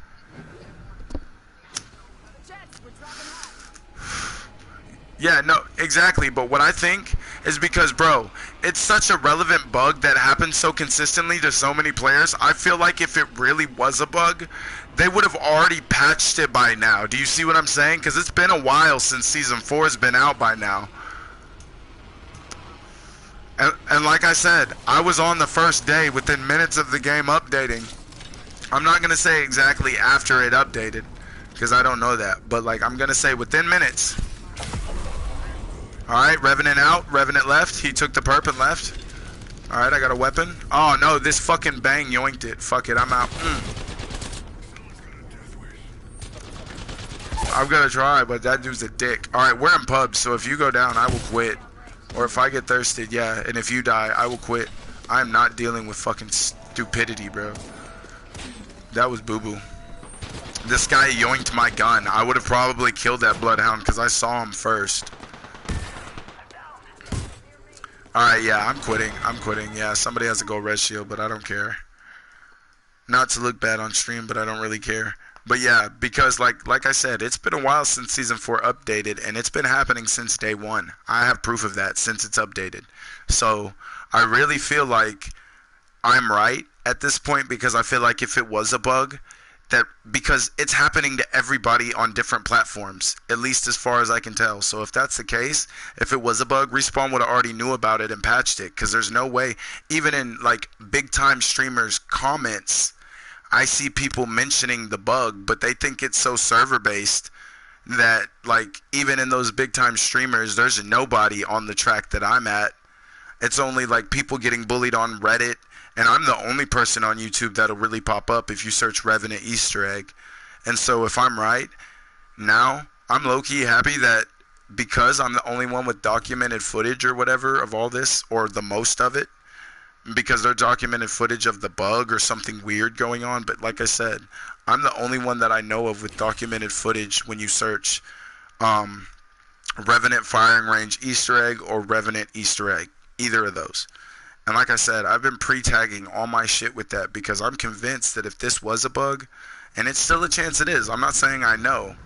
yeah, no, exactly. But what I think is because, bro, it's such a relevant bug that happens so consistently to so many players. I feel like if it really was a bug, they would have already patched it by now. Do you see what I'm saying? Because it's been a while since Season 4 has been out by now. And like I said, I was on the first day within minutes of the game updating. I'm not going to say exactly after it updated, because I don't know that. But, like, I'm going to say within minutes. Alright, Revenant out. Revenant left. He took the perp and left. Alright, I got a weapon. Oh, no, this fucking bang yoinked it. Fuck it, I'm out. I'm going to try, but that dude's a dick. Alright, we're in pubs, so if you go down, I will quit. Or if I get thirsted, yeah. And if you die, I will quit. I am not dealing with fucking stupidity, bro. That was boo-boo. This guy yoinked my gun. I would have probably killed that bloodhound because I saw him first. Alright, yeah, I'm quitting. I'm quitting. Yeah, somebody has a gold red shield, but I don't care. Not to look bad on stream, but I don't really care. But yeah, because like I said, it's been a while since Season 4 updated, and it's been happening since day one. I have proof of that since it's updated. So I really feel like I'm right at this point, because I feel like if it was a bug, because it's happening to everybody on different platforms, at least as far as I can tell. So if that's the case, if it was a bug, Respawn would have already knew about it and patched it, because there's no way, even in like big time streamers comments, I see people mentioning the bug, but they think it's so server based that, like, even in those big time streamers, there's nobody on the track that I'm at. It's only like people getting bullied on Reddit. And I'm the only person on YouTube that'll really pop up if you search Revenant Easter egg. And so if I'm right, now I'm low-key happy that because I'm the only one with documented footage or whatever of all this, or the most of it, because they're documented footage of the bug or something weird going on. But like I said, I'm the only one that I know of with documented footage when you search Revenant Firing Range Easter egg or Revenant Easter egg. Either of those. And like I said, I've been pre-tagging all my shit with that because I'm convinced that if this was a bug, and it's still a chance it is, I'm not saying I know,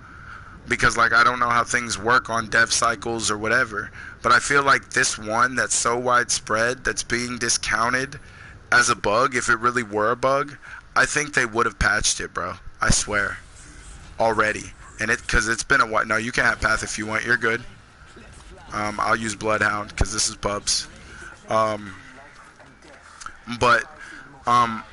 because like I don't know how things work on dev cycles or whatever, but I feel like this one that's so widespread, that's being discounted as a bug, if it really were a bug, I think they would have patched it, bro. I swear. Already. And because it's been a while. No, you can have Path if you want. You're good. I'll use Bloodhound because this is pubs. But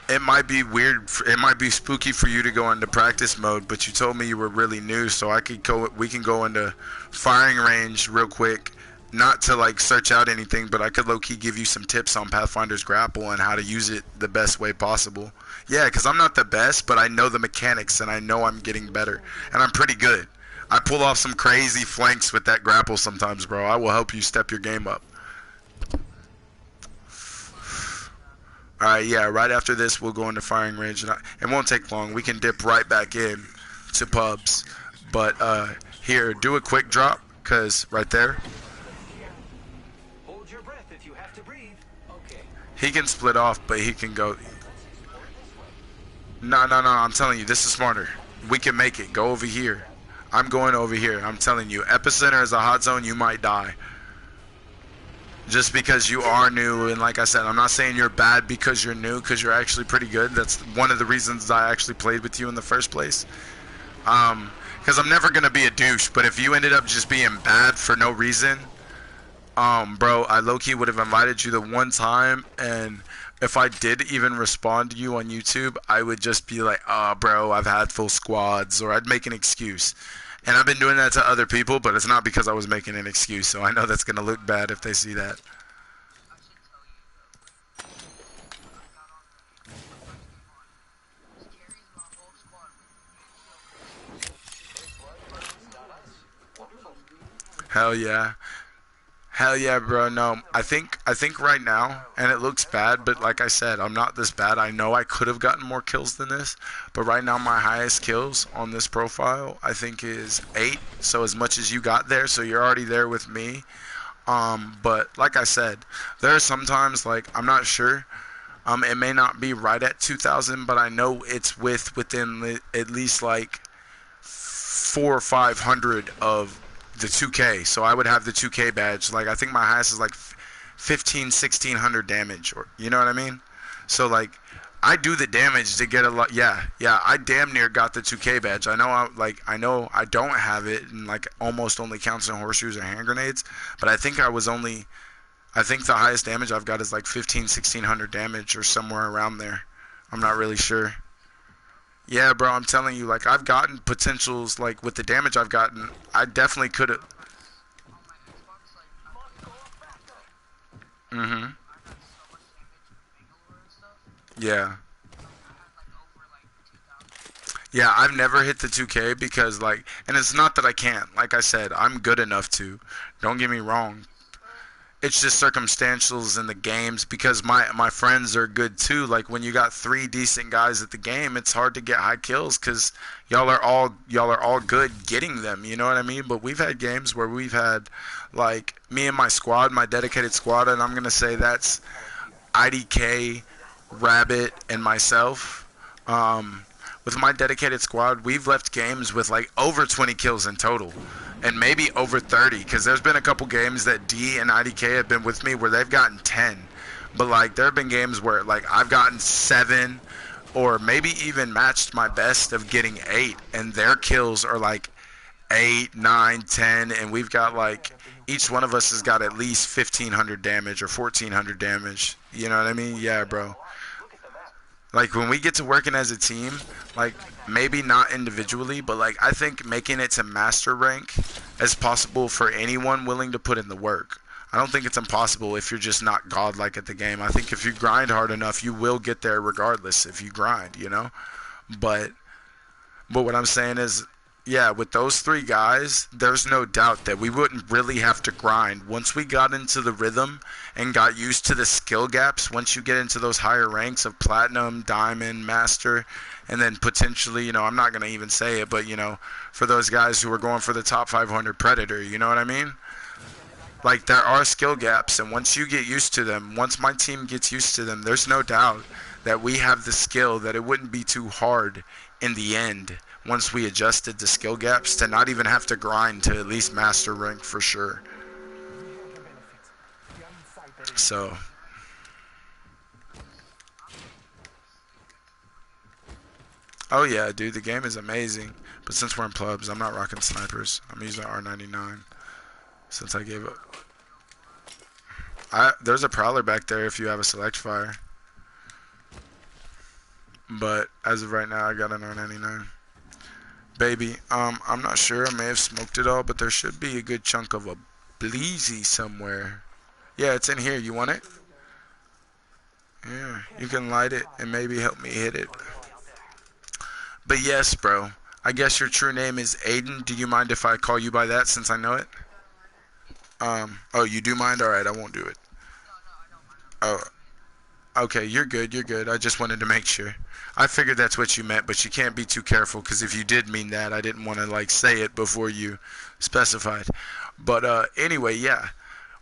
it might be weird. It might be spooky for you to go into practice mode. But you told me you were really new, so I could go. We can go into firing range real quick. Not to like search out anything, but I could low-key give you some tips on Pathfinder's grapple and how to use it the best way possible. Yeah, because I'm not the best, but I know the mechanics and I know I'm getting better, and I'm pretty good. I pull off some crazy flanks with that grapple sometimes, bro. I will help you step your game up. Alright, yeah, right after this, we'll go into firing range. And it won't take long. We can dip right back in to pubs. But, here, do a quick drop, because right there. Hold your breath if you have to breathe. Okay. He can split off, but he can go. No, I'm telling you, this is smarter. We can make it. Go over here. I'm going over here. I'm telling you, Epicenter is a hot zone. You might die. Just because you are new, and like I said, I'm not saying you're bad because you're new, because you're actually pretty good. That's one of the reasons I actually played with you in the first place. Because I'm never going to be a douche, but if you ended up just being bad for no reason, bro, I low-key would have invited you the one time, and if I did even respond to you on YouTube, I would just be like, oh, bro, I've had full squads, or I'd make an excuse. And I've been doing that to other people, but it's not because I was making an excuse, so I know that's going to look bad if they see that. Hell yeah. Hell yeah, bro. No, I think right now, and it looks bad, but like I said, I'm not this bad. I know I could have gotten more kills than this, but right now my highest kills on this profile, I think, is 8. So as much as you got there, so you're already there with me. But like I said, there are sometimes, like, I'm not sure. It may not be right at 2,000, but I know it's within at least like 400 or 500 of the 2K, so I would have the 2K badge. Like, I think my highest is like 1,500-1,600 damage, or you know what I mean? So like, I do the damage to get a lot. Yeah, yeah. I damn near got the 2K badge. I know I don't have it, and like almost only counts in horseshoes or hand grenades. But I think I think the highest damage I've got is like 1,500-1,600 damage or somewhere around there. I'm not really sure. Yeah, bro. I'm telling you, like I've gotten potentials like with the damage I've gotten. I definitely could have. Mhm. Yeah. Yeah, I've never hit the 2K because like, and it's not that I can't. Like I said, I'm good enough to. Don't get me wrong. It's just circumstantials in the games because my friends are good too. Like when you got three decent guys at the game, it's hard to get high kills because y'all are all good getting them. You know what I mean? But we've had games where we've had like me and my squad, my dedicated squad, and I'm gonna say that's IDK, Rabbit, and myself. With my dedicated squad, we've left games with like over 20 kills in total, and maybe over 30. Because there's been a couple games that D and IDK have been with me where they've gotten 10, but like there have been games where like I've gotten 7, or maybe even matched my best of getting 8, and their kills are like 8, 9, 10, and we've got like each one of us has got at least 1,500 damage or 1,400 damage. You know what I mean? Yeah, bro. Like when we get to working as a team, like maybe not individually, but like I think making it to master rank as possible for anyone willing to put in the work. I don't think it's impossible if you're just not godlike at the game. I think if you grind hard enough, you will get there regardless if you grind, you know? But what I'm saying is, yeah, with those three guys, there's no doubt that we wouldn't really have to grind. Once we got into the rhythm and got used to the skill gaps, once you get into those higher ranks of platinum, diamond, master, and then potentially, you know, I'm not going to even say it, but, you know, for those guys who are going for the top 500 predator, you know what I mean? Like, there are skill gaps, and once you get used to them, once my team gets used to them, there's no doubt that we have the skill that it wouldn't be too hard in the end once we adjusted the skill gaps to not even have to grind to at least master rank for sure. So oh yeah, dude, the game is amazing. But since we're in pubs, I'm not rocking snipers. I'm using R99 since I gave up. There's a prowler back there if you have a select fire. But as of right now, I got an R99. Baby, I'm not sure. I may have smoked it all, but there should be a good chunk of a bleezy somewhere. Yeah, it's in here. You want it? Yeah, you can light it and maybe help me hit it. But yes, bro. I guess your true name is Aiden. Do you mind if I call you by that since I know it? Oh, you do mind? Alright, I won't do it. Oh, okay, you're good, you're good. I just wanted to make sure. I figured that's what you meant, but you can't be too careful, because if you did mean that, I didn't want to, like, say it before you specified. But, anyway, yeah.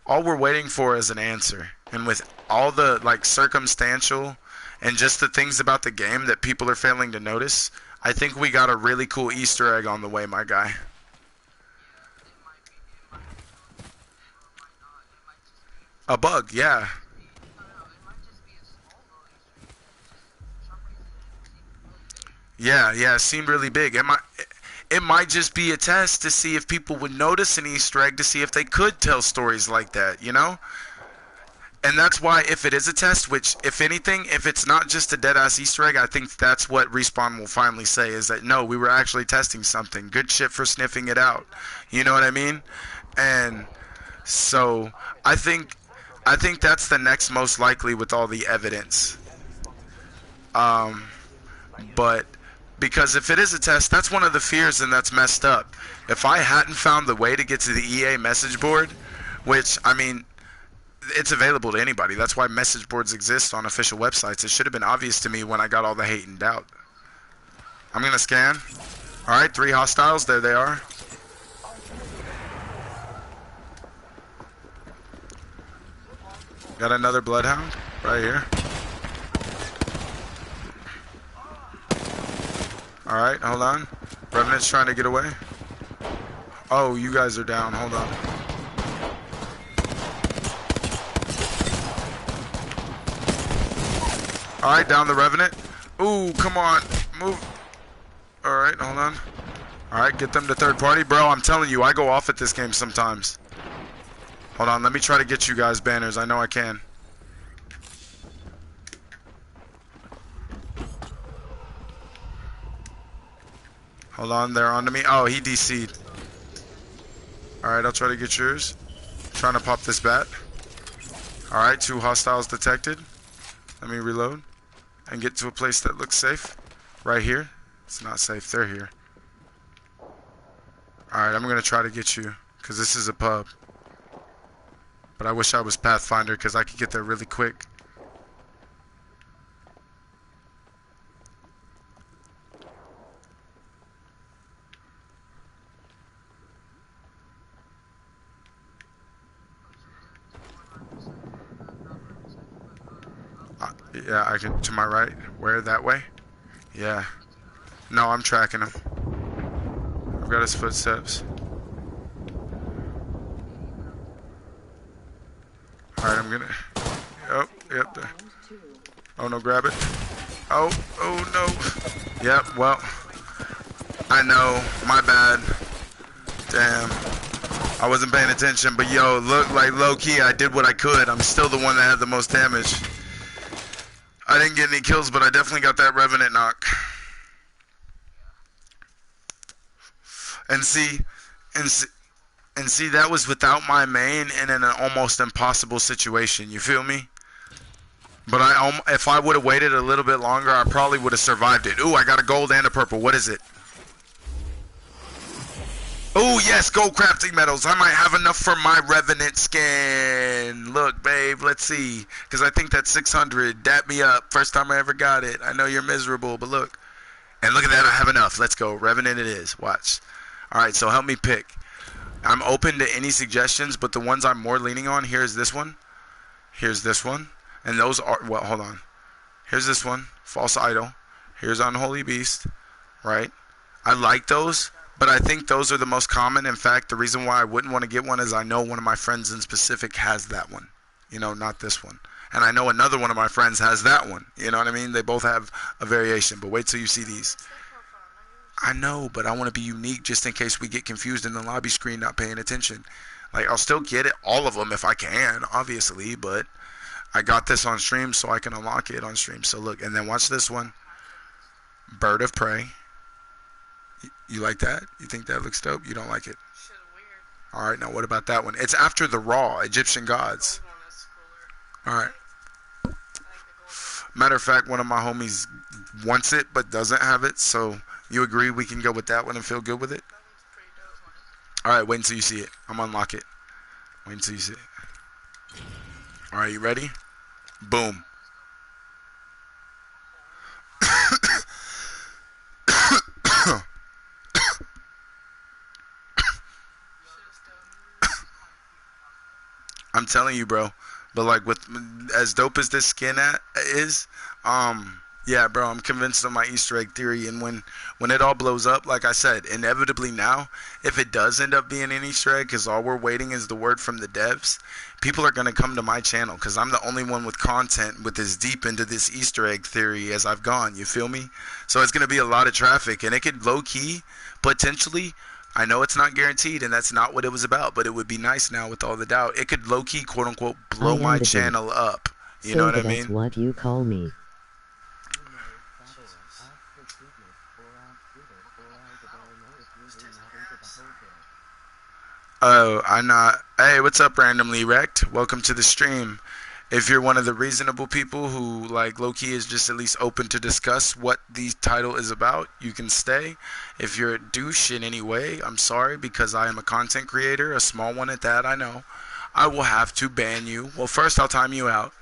All we're waiting for is an answer. And with all the, like, circumstantial and just the things about the game that people are failing to notice, I think we got a really cool Easter egg on the way, my guy. A bug, yeah. Yeah, yeah, it seemed really big. It might just be a test to see if people would notice an Easter egg to see if they could tell stories like that, you know? And that's why if it is a test, which if anything, if it's not just a dead ass Easter egg, I think that's what Respawn will finally say is that no, we were actually testing something. Good shit for sniffing it out. You know what I mean? And so I think that's the next most likely with all the evidence. Um, but because if it is a test, that's one of the fears, and that's messed up. If I hadn't found the way to get to the EA message board, which, I mean, it's available to anybody. That's why message boards exist on official websites. It should have been obvious to me when I got all the hate and doubt. I'm going to scan. Alright, 3 hostiles. There they are. Got another bloodhound right here. Alright, hold on. Revenant's trying to get away. Oh, you guys are down. Hold on. Alright, down the Revenant. Ooh, come on. Move. Alright, hold on. Alright, get them to third party. Bro, I'm telling you, I go off at this game sometimes. Hold on, let me try to get you guys banners. I know I can. Hold on, they're onto me. Oh, he DC'd. Alright, I'll try to get yours. Trying to pop this bat. Alright, 2 hostiles detected. Let me reload. And get to a place that looks safe. Right here. It's not safe, they're here. Alright, I'm gonna try to get you. Because this is a pub. But I wish I was Pathfinder because I could get there really quick. Yeah, I can, to my right. Where, that way? Yeah. No, I'm tracking him. I've got his footsteps. Alright, I'm gonna... Oh, yep, there. Oh, no, grab it. Oh no. Yep, well. I know, my bad. Damn. I wasn't paying attention, but yo, look, like low-key, I did what I could. I'm still the one that had the most damage. I didn't get any kills, but I definitely got that Revenant knock. And see, that was without my main and in an almost impossible situation. You feel me? But if I would have waited a little bit longer, I probably would have survived it. Ooh, I got a gold and a purple. What is it? Oh, yes, gold crafting metals. I might have enough for my Revenant skin. Look, babe, let's see. Because I think that's 600. Dap me up. First time I ever got it. I know you're miserable, but look. And look at that, I have enough. Let's go. Revenant it is. Watch. All right, so help me pick. I'm open to any suggestions, but the ones I'm more leaning on, here's this one. Here's this one. And those are, well, hold on. Here's this one. False Idol. Here's Unholy Beast. Right? I like those. But I think those are the most common. In fact, the reason why I wouldn't want to get one is I know one of my friends in specific has that one. You know, not this one. And I know another one of my friends has that one. You know what I mean? They both have a variation. But wait till you see these. I know, but I want to be unique just in case we get confused in the lobby screen not paying attention. Like, I'll still get it, all of them if I can, obviously. But I got this on stream so I can unlock it on stream. So look, and then watch this one. Bird of Prey. You like that? You think that looks dope? You don't like it? Shit, weird. Alright, now what about that one? It's after the Raw, Egyptian Gods. Alright. Matter of fact, one of my homies wants it but doesn't have it, so you agree we can go with that one and feel good with it? Alright, wait until you see it. I'm gonna unlock it. Wait until you see it. Alright, you ready? Boom. I'm telling you, bro. But like with as dope as this skin is, yeah, bro, I'm convinced of my Easter egg theory. And when it all blows up, like I said, inevitably now, if it does end up being an Easter egg, because all we're waiting is the word from the devs, people are gonna come to my channel because I'm the only one with content with as deep into this Easter egg theory as I've gone. You feel me? So it's gonna be a lot of traffic, and it could low key potentially. I know it's not guaranteed, and that's not what it was about, but it would be nice now with all the doubt. It could low-key, quote-unquote, blow my channel up. You know what I mean? That's what you call me. Oh, I'm not. Hey, what's up, Randomly Wrecked? Welcome to the stream. If you're one of the reasonable people who, like, low-key is just at least open to discuss what the title is about, you can stay. If you're a douche in any way, I'm sorry, because I am a content creator, a small one at that, I know. I will have to ban you. Well, first I'll time you out,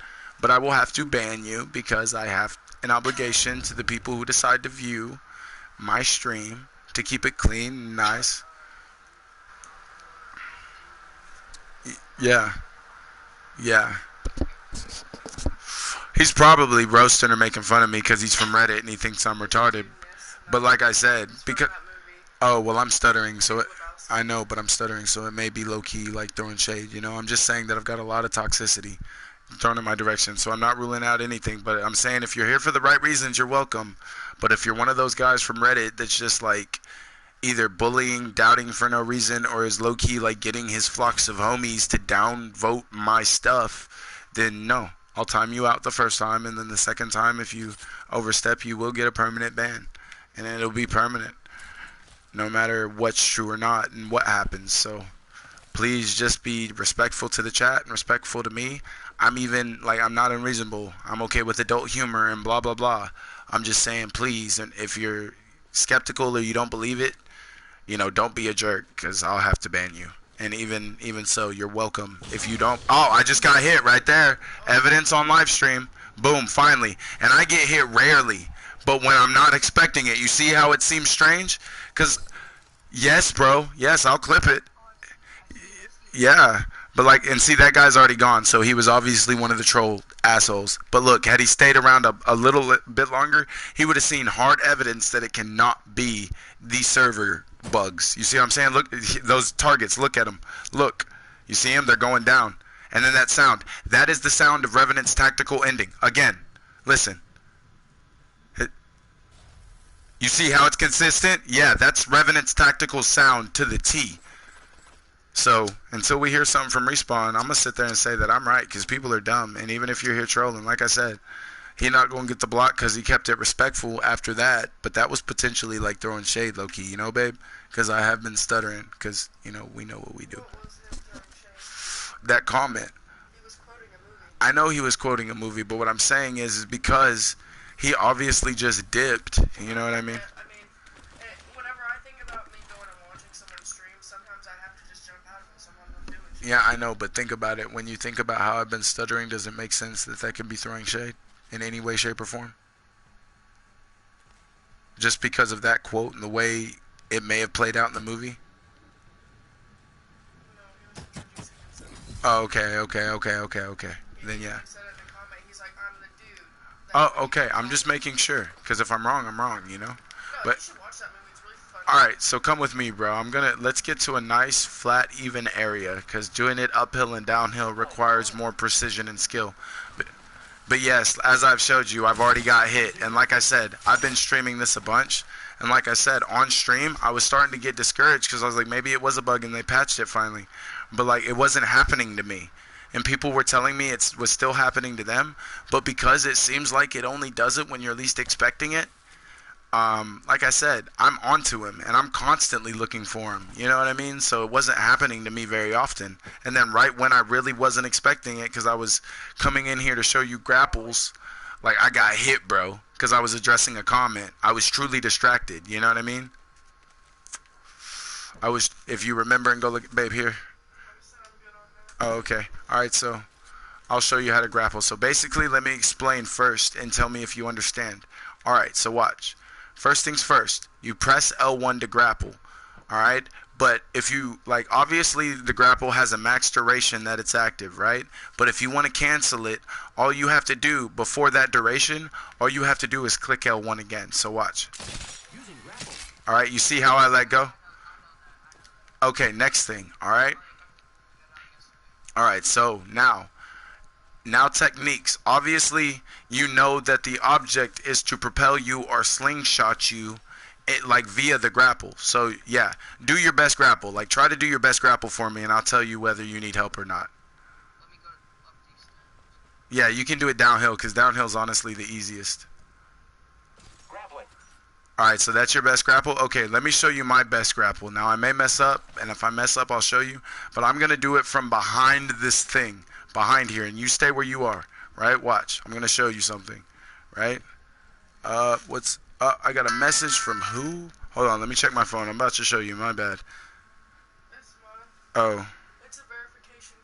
but I will have to ban you because I have an obligation to the people who decide to view my stream to keep it clean and nice. Yeah. Yeah. He's probably roasting or making fun of me because he's from Reddit and he thinks I'm retarded. But like I said, because oh well, I'm stuttering, so I know, but I'm stuttering, so it may be low key like throwing shade. You know, I'm just saying that I've got a lot of toxicity, thrown in my direction. So I'm not ruling out anything, but I'm saying if you're here for the right reasons, you're welcome. But if you're one of those guys from Reddit that's just like either bullying, doubting for no reason, or is low key like getting his flocks of homies to downvote my stuff, then no. I'll time you out the first time, and then the second time, if you overstep, you will get a permanent ban. And it'll be permanent, no matter what's true or not and what happens. So please just be respectful to the chat and respectful to me. I'm even, like, I'm not unreasonable. I'm okay with adult humor and blah, blah, blah. I'm just saying, please, and if you're skeptical or you don't believe it, you know, don't be a jerk, because I'll have to ban you. And even so, you're welcome. If you don't, oh, I just got hit right there. Evidence on live stream. Boom, finally. And I get hit rarely, but when I'm not expecting it, you see how it seems strange? Because, yes, bro. Yes, I'll clip it. Yeah. But like, and see, that guy's already gone, so he was obviously one of the troll assholes. But look, had he stayed around a little bit longer, he would have seen hard evidence that it cannot be the server bugs. You see what I'm saying? Look, those targets, look at them. Look, you see them? They're going down. And then that sound. That is the sound of Revenant's tactical ending. Again, listen. You see how it's consistent? Yeah, that's Revenant's tactical sound to the T. So, until we hear something from Respawn, I'm going to sit there and say that I'm right, because people are dumb. And even if you're here trolling, like I said, he not going to get the block because he kept it respectful after that. But that was potentially like throwing shade, low-key, you know, babe? Because I have been stuttering, because, you know, we know what we do. What was him throwing shade? That comment. He was quoting a movie. I know he was quoting a movie, but what I'm saying is because he obviously just dipped. You know what I mean? Yeah, I mean, whenever I think about me going and watching someone stream, sometimes I have to just jump out of it. Sometimes I'm doing shit. Yeah, I know, but think about it. When you think about how I've been stuttering, does it make sense that that can be throwing shade in any way, shape, or form? Just because of that quote and the way it may have played out in the movie? No, he was introducing himself. Oh, okay. Then yeah. He said in the comment, he's like, I'm the dude. Oh, okay. I'm just making sure, because if I'm wrong, I'm wrong, you know? No, But you should watch that movie. It's really fun. alright, so come with me, bro. Let's get to a nice, flat, even area, because doing it uphill and downhill requires more precision and skill. But yes, as I've showed you, I've already got hit. And like I said, I've been streaming this a bunch. And like I said, on stream, I was starting to get discouraged because I was like, maybe it was a bug and they patched it finally. But like, it wasn't happening to me. And people were telling me it was still happening to them. But because it seems like it only does it when you're least expecting it, like I said, I'm onto him and I'm constantly looking for him. You know what I mean? So it wasn't happening to me very often. And then right when I really wasn't expecting it, because I was coming in here to show you grapples, like I got hit, bro, because I was addressing a comment. I was truly distracted. You know what I mean? I was, if you remember, and go look, babe, here. Oh, okay. All right, so I'll show you how to grapple. So basically, let me explain first and tell me if you understand. All right, so watch. First things first, you press L1 to grapple, alright? But if you, like, obviously the grapple has a max duration that it's active, right? But if you want to cancel it, all you have to do before that duration, all you have to do is click L1 again. So watch. Alright, you see how I let go? Okay, next thing, alright? Alright, so now techniques. Obviously, you know that the object is to propel you or slingshot you, like via the grapple. So yeah, do your best grapple. Like, try to do your best grapple for me, and I'll tell you whether you need help or not. Yeah, you can do it downhill, because downhill's honestly the easiest. Alright, so that's your best grapple? Okay, let me show you my best grapple. Now, I may mess up, and if I mess up, I'll show you. But I'm going to do it from behind this thing. Behind here, and you stay where you are, right? Watch. I'm going to show you something, right? I got a message from who? Hold on, let me check my phone. I'm about to show you. My bad. It's mine. Oh. It's a verification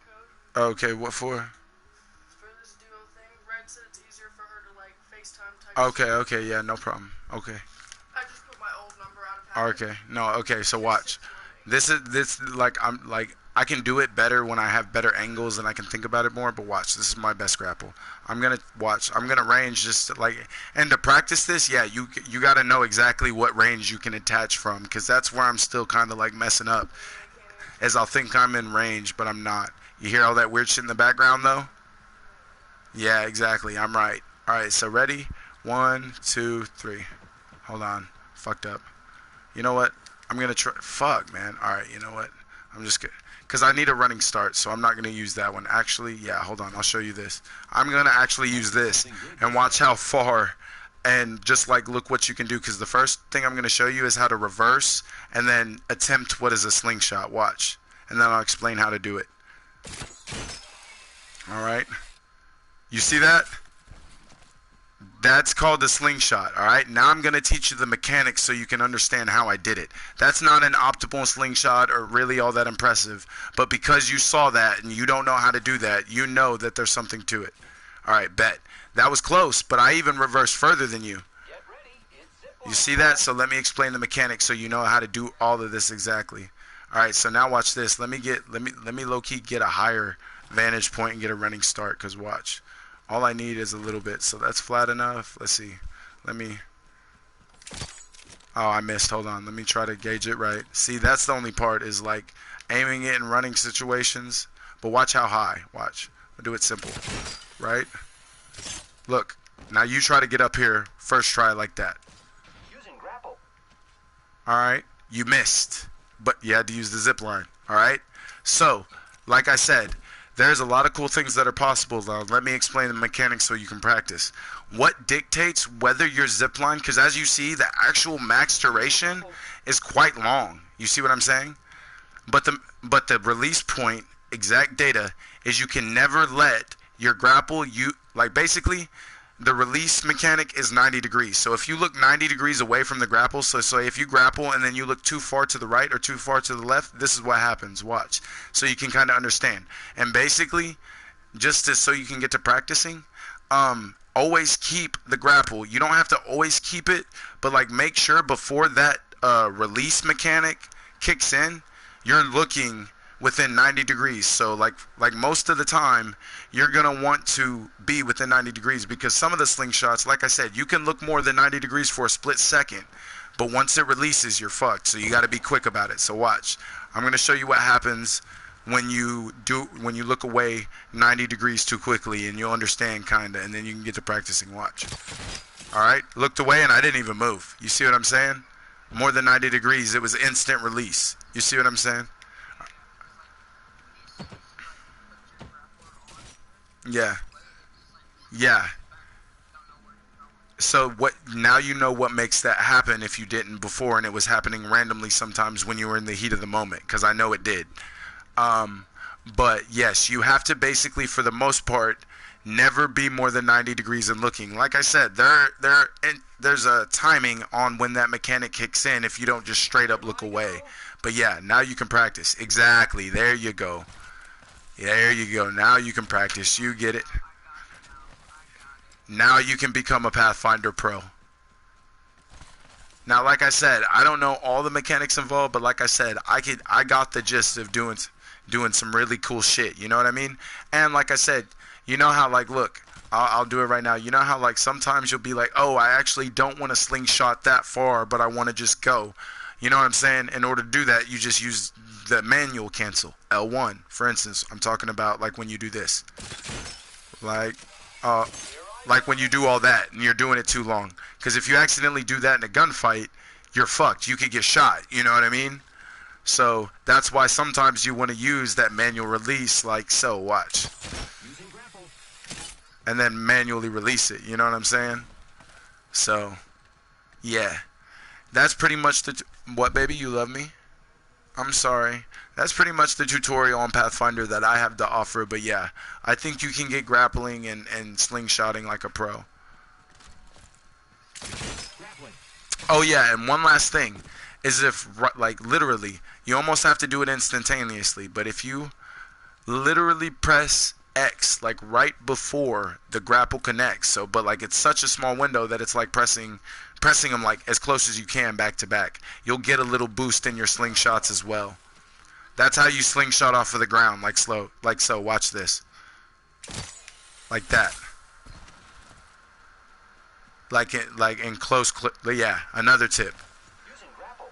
code. Okay, what for? For this duo thing. Red said it's easier for her to, like, FaceTime type Okay, yeah, no problem. Okay. I just put my old number out of habit. Okay, no, okay, so watch. This, like, I can do it better when I have better angles and I can think about it more, but watch, this is my best grapple. I'm going to range just like, and to practice this, yeah, you got to know exactly what range you can attach from, because that's where I'm still kind of like messing up, as I'll think I'm in range, but I'm not. You hear all that weird shit in the background though? Yeah, exactly. I'm right. All right, so ready? One, two, three. Hold on. Fucked up. You know what? I'm gonna try. Fuck, man. All right. You know what? I'm just gonna. Because I need a running start, so I'm not going to use that one. Actually, yeah, hold on. I'll show you this. I'm going to actually use this and watch how far and just like look what you can do. Because the first thing I'm going to show you is how to reverse and then attempt what is a slingshot. Watch. And then I'll explain how to do it. All right. You see that? That's called a slingshot, alright? Now I'm going to teach you the mechanics so you can understand how I did it. That's not an optimal slingshot or really all that impressive, but because you saw that and you don't know how to do that, you know that there's something to it. Alright, bet. That was close, but I even reversed further than you. You see that? So let me explain the mechanics so you know how to do all of this exactly. Alright, so now watch this. Let me low-key get a higher vantage point and get a running start, because watch. All I need is a little bit, so that's flat enough. Let's see. Let me... Oh, I missed. Hold on. Let me try to gauge it right. See, that's the only part is like aiming it in running situations. But watch how high. Watch. I'll do it simple. Right? Look. Now you try to get up here. First try like that. Using grapple. Alright. You missed. But you had to use the zip line. Alright? So, like I said... There's a lot of cool things that are possible, though. Let me explain the mechanics so you can practice. What dictates whether your zipline, because as you see, the actual max duration is quite long. You see what I'm saying? But the release point, exact data, is you can never let your grapple, basically, the release mechanic is 90 degrees. So if you look 90 degrees away from the grapple, so if you grapple and then you look too far to the right or too far to the left, this is what happens. Watch. So you can kind of understand. And basically, so you can get to practicing, always keep the grapple. You don't have to always keep it, but like make sure before that release mechanic kicks in, you're looking within 90 degrees. So like most of the time you're gonna want to be within 90 degrees, because some of the slingshots, like I said, you can look more than 90 degrees for a split second, but once it releases, you're fucked. So you got to be quick about it. So watch. I'm gonna show you what happens when you look away 90 degrees too quickly, and you'll understand kinda, and then you can get to practicing. Watch. All right, looked away and I didn't even move. You see what I'm saying? More than 90 degrees, it was instant release. You see what I'm saying? Yeah. Yeah. So what now you know what makes that happen if you didn't before, and it was happening randomly sometimes when you were in the heat of the moment, because I know it did. But yes, you have to basically, for the most part, never be more than 90 degrees and looking. Like I said, there's a timing on when that mechanic kicks in if you don't just straight up look away. But yeah, now you can practice. Exactly. There you go. There you go. Now you can practice. You get it. Now you can become a Pathfinder Pro. Now, like I said, I don't know all the mechanics involved, but like I said, I got the gist of doing some really cool shit. You know what I mean? And like I said, you know how, like, look, I'll do it right now. You know how, like, sometimes you'll be like, oh, I actually don't want to slingshot that far, but I want to just go. You know what I'm saying? In order to do that, you just use the manual cancel. L1, for instance. I'm talking about, like, when you do this. Like when you do all that and you're doing it too long. Because if you accidentally do that in a gunfight, you're fucked. You could get shot. You know what I mean? So that's why sometimes you want to use that manual release, like so. Watch. And then manually release it. You know what I'm saying? So, yeah. That's pretty much the... What, baby? You love me? I'm sorry. That's pretty much the tutorial on Pathfinder that I have to offer. But yeah, I think you can get grappling and slingshotting like a pro. Oh yeah, and one last thing is if, like, literally, you almost have to do it instantaneously. But if you literally press X, like, right before the grapple connects, so, but, like, it's such a small window that it's like pressing them, like, as close as you can back to back. You'll get a little boost in your slingshots as well. That's how you slingshot off of the ground, like slow, like so. Watch this. Like that. Like in close yeah, another tip.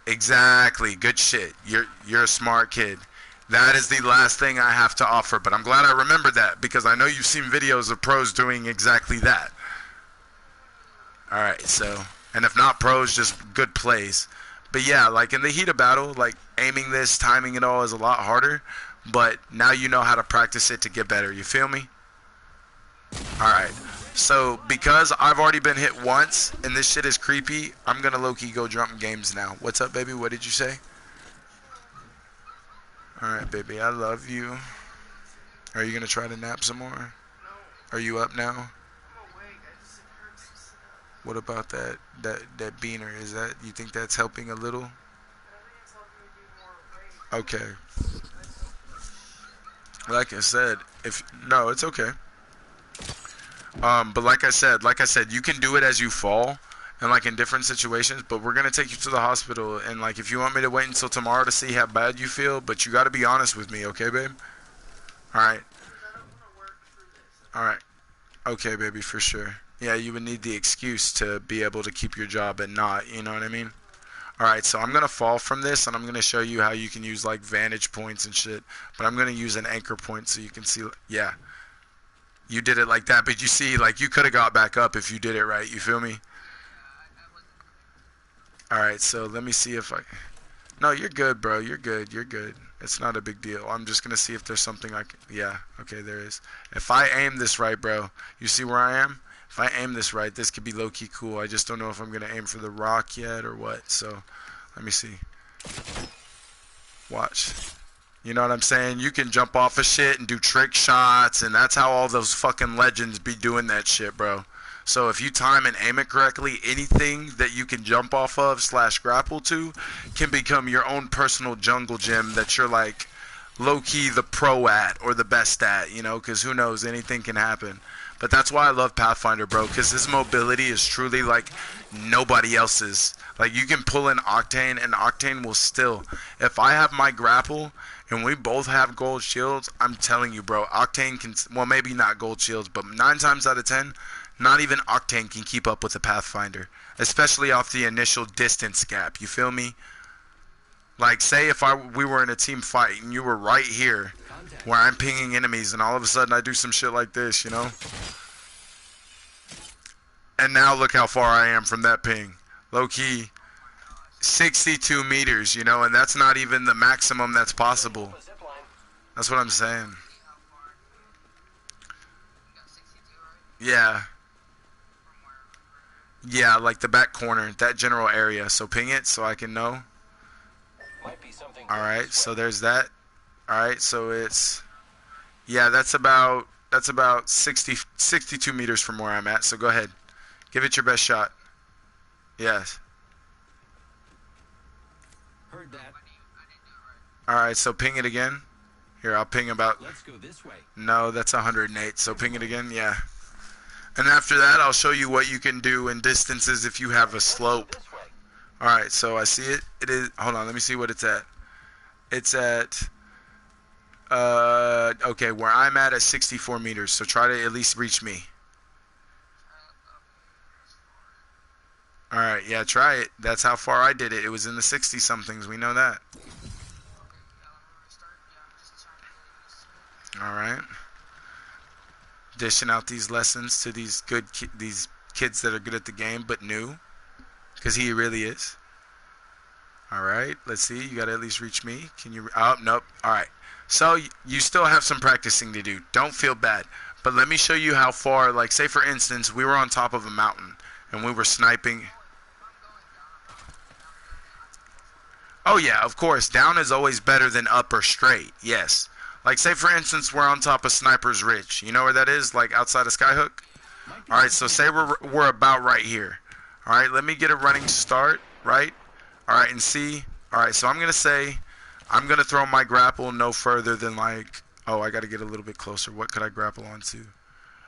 Exactly. Good shit. You're a smart kid. That is the last thing I have to offer, but I'm glad I remembered that because I know you've seen videos of pros doing exactly that. Alright, so, and if not pros, just good plays. But yeah, like in the heat of battle, like aiming this, timing it all is a lot harder, but now you know how to practice it to get better. You feel me? Alright, so because I've already been hit once and this shit is creepy, I'm gonna low-key go jump games now. What's up, baby? What did you say? Alright, baby, I love you. Are you gonna try to nap some more? No, Are you up now? I'm awake. I just, it hurts to sit up. What about that beaner? Is that, you think that's helping a little? I think it's helping me be more awake. Okay. I feel like shit. Like I said, if no, it's okay. But like I said, you can do it as you fall, and like in different situations. But we're gonna take you to the hospital, and like if you want me to wait until tomorrow to see how bad you feel, but you got to be honest with me, okay, babe? All right. Because I don't want to work through this. All right. Okay, baby, for sure. Yeah, you would need the excuse to be able to keep your job and not, you know what I mean? Alright, so I'm going to fall from this, and I'm going to show you how you can use, like, vantage points and shit. But I'm going to use an anchor point so you can see, yeah. You did it like that, but you see, like, you could have got back up if you did it right, you feel me? Alright, so let me see if I... No, you're good, bro, you're good, you're good. It's not a big deal. I'm just going to see if there's something I can... Yeah, okay, there is. If I aim this right, bro, you see where I am? If I aim this right, this could be low-key cool. I just don't know if I'm going to aim for the rock yet or what. So, let me see. Watch. You know what I'm saying? You can jump off of shit and do trick shots, and that's how all those fucking legends be doing that shit, bro. So if you time and aim it correctly, anything that you can jump off of / grapple to can become your own personal jungle gym that you're like low-key the pro at or the best at, you know, because who knows, anything can happen. But that's why I love Pathfinder, bro, because his mobility is truly like nobody else's. Like, you can pull in Octane, and Octane will still... If I have my grapple, and we both have gold shields, I'm telling you, bro, Octane can... Well, maybe not gold shields, but 9 times out of 10, not even Octane can keep up with the Pathfinder. Especially off the initial distance gap, you feel me? Like, say if we were in a team fight, and you were right here, where I'm pinging enemies, and all of a sudden I do some shit like this, you know? And now look how far I am from that ping. Low-key, 62 meters, you know? And that's not even the maximum that's possible. That's what I'm saying. Yeah. Yeah, like the back corner, that general area. So ping it so I can know. Alright, so there's that. Alright, so it's... Yeah, that's about 62 meters from where I'm at, so go ahead. Give it your best shot. Yes. Heard that. Alright, so ping it again. Here, I'll ping about... Let's go this way. No, that's 108, so ping it again, yeah. And after that, I'll show you what you can do in distances if you have a slope. Alright, so I see it. It is... Hold on, let me see what it's at. It's at... Okay, where I'm at 64 meters, so try to at least reach me. Alright, yeah, try it. That's how far I did it. It was in the 60-somethings, we know that. Alright. Dishing out these lessons to these these kids that are good at the game, but new. Because he really is. Alright, let's see. You gotta at least reach me. Can you... Oh, nope. Alright. So, you still have some practicing to do. Don't feel bad. But let me show you how far, like, say for instance, we were on top of a mountain, and we were sniping. Oh yeah, of course, down is always better than up or straight, yes. Like, say for instance, we're on top of Sniper's Ridge. You know where that is? Like, outside of Skyhook? Alright, so say we're about right here. Alright, let me get a running start, right? Alright, and see. Alright, so I'm going to say... I'm going to throw my grapple no further than like... Oh, I got to get a little bit closer. What could I grapple onto?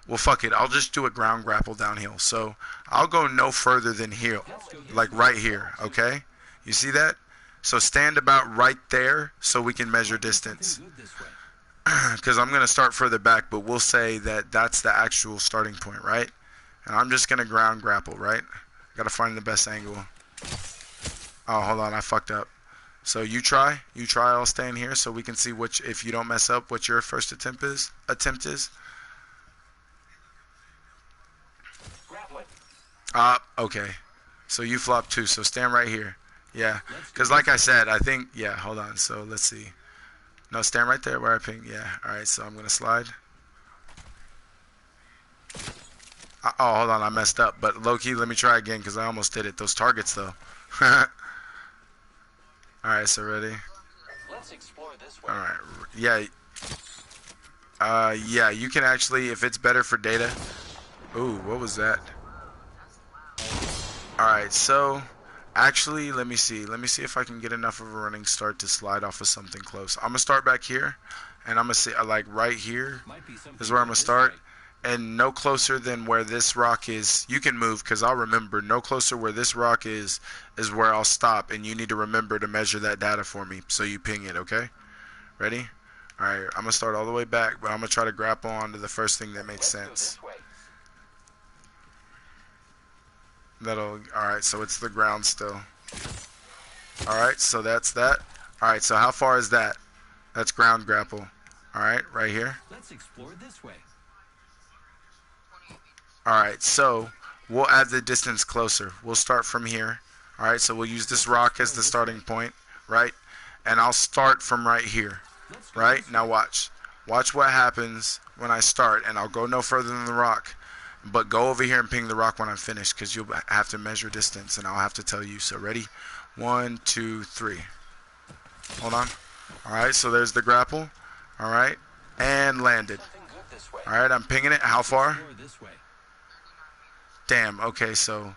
Well, fuck it. I'll just do a ground grapple downhill. So, I'll go no further than here. Like right here, okay? You see that? So, stand about right there so we can measure distance. Because I'm going to start further back, but we'll say that that's the actual starting point, right? And I'm just going to grapple, right? Got to find the best angle. Oh, hold on. I fucked up. So you try. I'll stay in here so we can see which, if you don't mess up, what your first attempt is. Grappling. Okay. So you flop too. So stand right here. Yeah. Because like I said, I think, yeah, hold on. So let's see. No, stand right there where I ping. Yeah. All right. So I'm going to slide. Oh, hold on. I messed up. But low key, let me try again because I almost did it. Those targets, though. All right. So ready? Let's explore this way. All right. Yeah. Yeah. You can actually, if it's better for data. Ooh, what was that? All right. So actually, let me see. Let me see if I can get enough of a running start to slide off of something close. I'm going to start back here. And I'm going to see, like, right here is where I'm going to start. And no closer than where this rock is. You can move because I'll remember. No closer where this rock is where I'll stop. And you need to remember to measure that data for me. So you ping it, okay? Ready? All right, I'm going to start all the way back, but I'm going to try to grapple onto the first thing that makes sense. All right, so it's the ground still. All right, so that's that. All right, so how far is that? That's ground grapple. All right, right here. Let's explore this way. Alright, so we'll add the distance closer. We'll start from here. Alright, so we'll use this rock as the starting point, right? And I'll start from right here, right? Now watch. Watch what happens when I start, and I'll go no further than the rock. But go over here and ping the rock when I'm finished, because you'll have to measure distance, and I'll have to tell you. So ready? 1, 2, 3. Hold on. Alright, so there's the grapple. Alright, and landed. Alright, I'm pinging it. How far? Damn, okay, so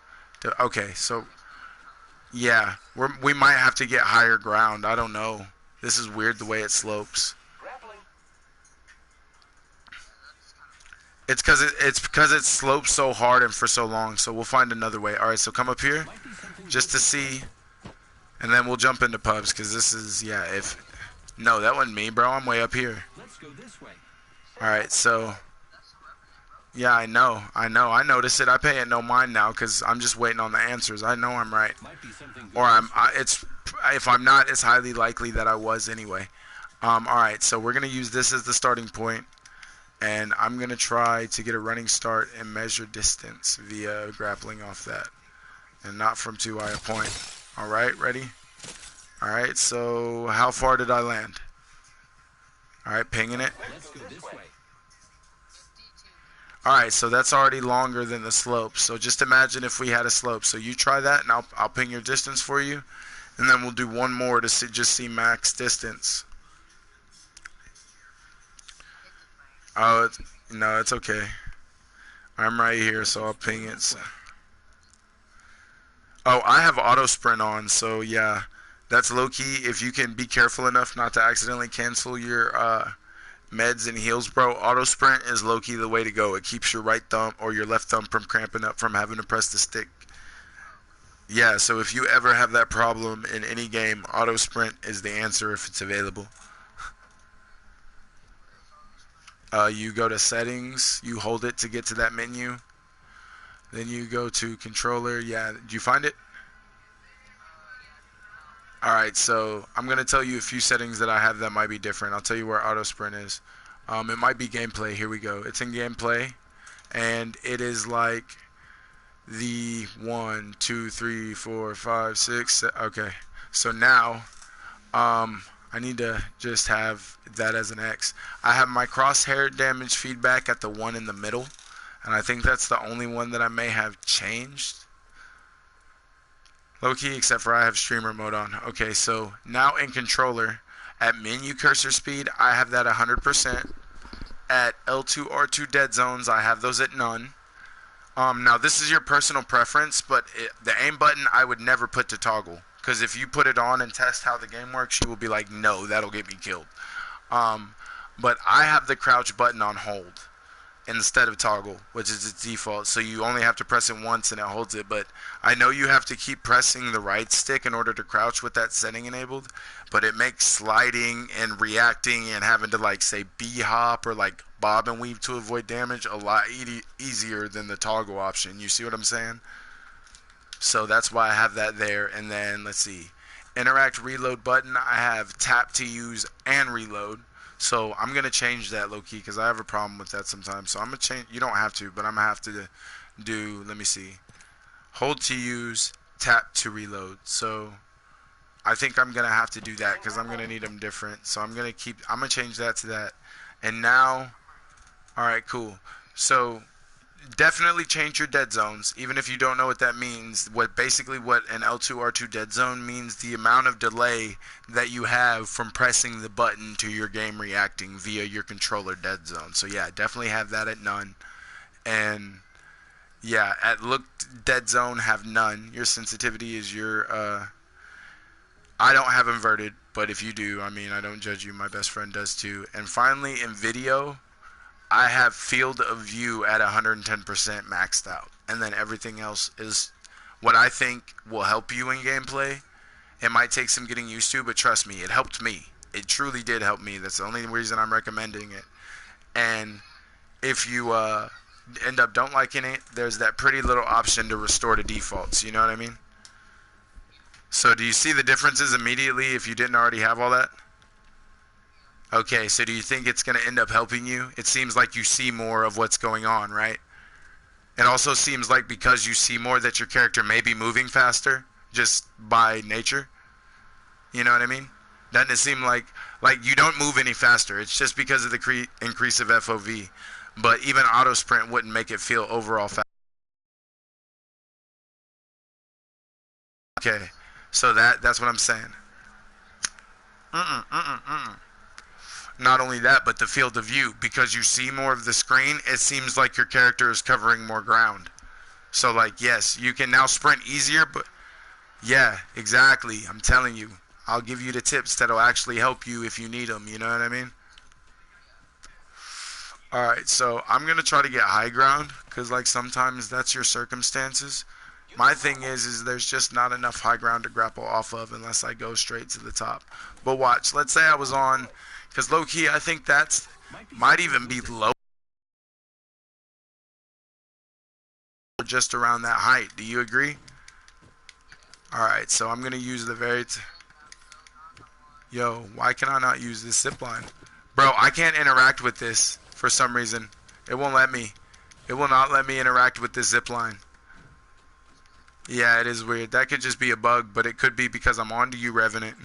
yeah, we might have to get higher ground. I don't know. This is weird the way it slopes. It's because it slopes so hard and for so long, so we'll find another way. Alright, so come up here just to see, and then we'll jump into pubs, because this is, yeah, no, that wasn't me, bro. I'm way up here. Alright, so yeah, I know. I notice it. I pay it no mind now because I'm just waiting on the answers. I know I'm right, or if I'm not, it's highly likely that I was anyway. All right, so we're gonna use this as the starting point, and I'm gonna try to get a running start and measure distance via grappling off that, and not from too high a point. All right, ready? All right, so how far did I land? All right, pinging it. Alright, so that's already longer than the slope. So just imagine if we had a slope. So you try that, and I'll ping your distance for you. And then we'll do one more to just see max distance. Oh, no, it's okay. I'm right here, so I'll ping it. Oh, I have auto sprint on, so yeah. That's low-key. If you can be careful enough not to accidentally cancel your meds and heals, bro, auto sprint is low-key the way to go. It keeps your right thumb or your left thumb from cramping up from having to press the stick. Yeah, so if you ever have that problem in any game, auto sprint is the answer if it's available. You go to settings, you hold it to get to that menu, then you go to controller. Yeah, did you find it? Alright, so I'm going to tell you a few settings that I have that might be different. I'll tell you where auto sprint is. It might be gameplay. Here we go. It's in gameplay, and it is like the 1, 2, 3, 4, 5, 6. Okay, so now I need to just have that as an X. I have my crosshair damage feedback at the one in the middle, and I think that's the only one that I may have changed. Low-key, except for I have streamer mode on. Okay, so now in controller, at menu cursor speed, I have that 100%. At L2, R2 dead zones, I have those at none. Now, this is your personal preference, but the aim button I would never put to toggle. Because if you put it on and test how the game works, you will be like, no, that'll get me killed. But I have the crouch button on hold instead of toggle, which is its default. So you only have to press it once and it holds it. But I know you have to keep pressing the right stick in order to crouch with that setting enabled. But it makes sliding and reacting and having to, like, say B-hop or like bob and weave to avoid damage a lot easier than the toggle option. You see what I'm saying? So that's why I have that there. And then let's see, interact reload button, I have tap to use and reload. So I'm gonna change that low key because I have a problem with that sometimes. So I'm gonna change. You don't have to, but I'm gonna have to do. Let me see. Hold to use, tap to reload. So I think I'm gonna have to do that because I'm gonna need them different. So I'm gonna change that to that. And now, all right, cool. So definitely change your dead zones, even if you don't know what that means. Basically what an L2 R2 dead zone means, the amount of delay that you have from pressing the button to your game reacting via your controller dead zone. So yeah, definitely have that at none. And yeah, at look dead zone have none. Your sensitivity is your I don't have inverted, but if you do, I mean, I don't judge you. My best friend does too. And finally, in video, I have field of view at 110% maxed out. And then everything else is what I think will help you in gameplay. It might take some getting used to, but trust me, it helped me. It truly did help me. That's the only reason I'm recommending it. And if you end up don't liking it, there's that pretty little option to restore to defaults. You know what I mean? So do you see the differences immediately if you didn't already have all that? Okay, so do you think it's going to end up helping you? It seems like you see more of what's going on, right? It also seems like because you see more that your character may be moving faster just by nature. You know what I mean? Doesn't it seem like you don't move any faster? It's just because of the increase of FOV. But even auto sprint wouldn't make it feel overall fast. Okay, so that's what I'm saying. Not only that, but the field of view, because you see more of the screen, it seems like your character is covering more ground. So like, yes, you can now sprint easier, but yeah, exactly. I'm telling you, I'll give you the tips that'll actually help you if you need them. You know what I mean? All right, so I'm gonna try to get high ground because like sometimes that's your circumstances. My thing is there's just not enough high ground to grapple off of unless I go straight to the top. But watch, let's say I was on, because low key I think that's might even be low, just around that height. Do you agree? All right, so I'm gonna use the Yo, why can I not use this zip line? Bro, I can't interact with this for some reason. It won't let me. It will not let me interact with this zip line. Yeah, it is weird. That could just be a bug, but it could be because I'm on to you, Revenant.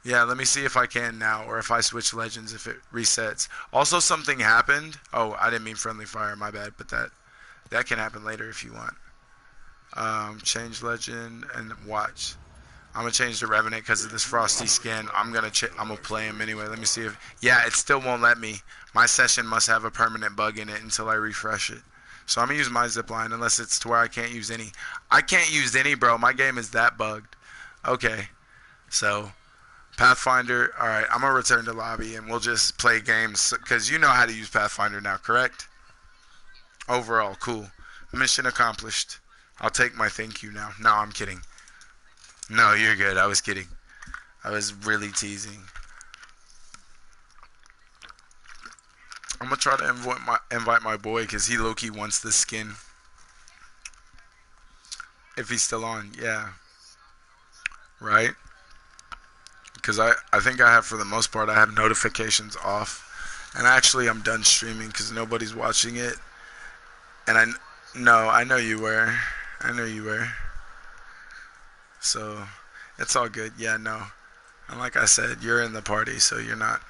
Yeah, let me see if I can now, or if I switch legends, if it resets. Also, something happened. Oh, I didn't mean friendly fire, my bad, but that can happen later if you want. Change legend and watch. I'm gonna change the Revenant because of this frosty skin. I'm gonna play him anyway. Let me see if yeah, it still won't let me. My session must have a permanent bug in it until I refresh it. So I'm gonna use my zipline unless it's to where I can't use any. I can't use any, bro. My game is that bugged. Okay, so Pathfinder. All right, I'm gonna return to lobby and we'll just play games because you know how to use Pathfinder now, correct? Overall, cool. Mission accomplished. I'll take my thank you now. No, I'm kidding. No, you're good. I was kidding. I was really teasing. I'm gonna try to invite my boy because he low-key wants this skin. If he's still on, yeah. Right? Because I think I have, for the most part, I have notifications off. And actually, I'm done streaming because nobody's watching it. And no, I know you were. I know you were. So, it's all good. Yeah, no. And like I said, you're in the party, so you're not.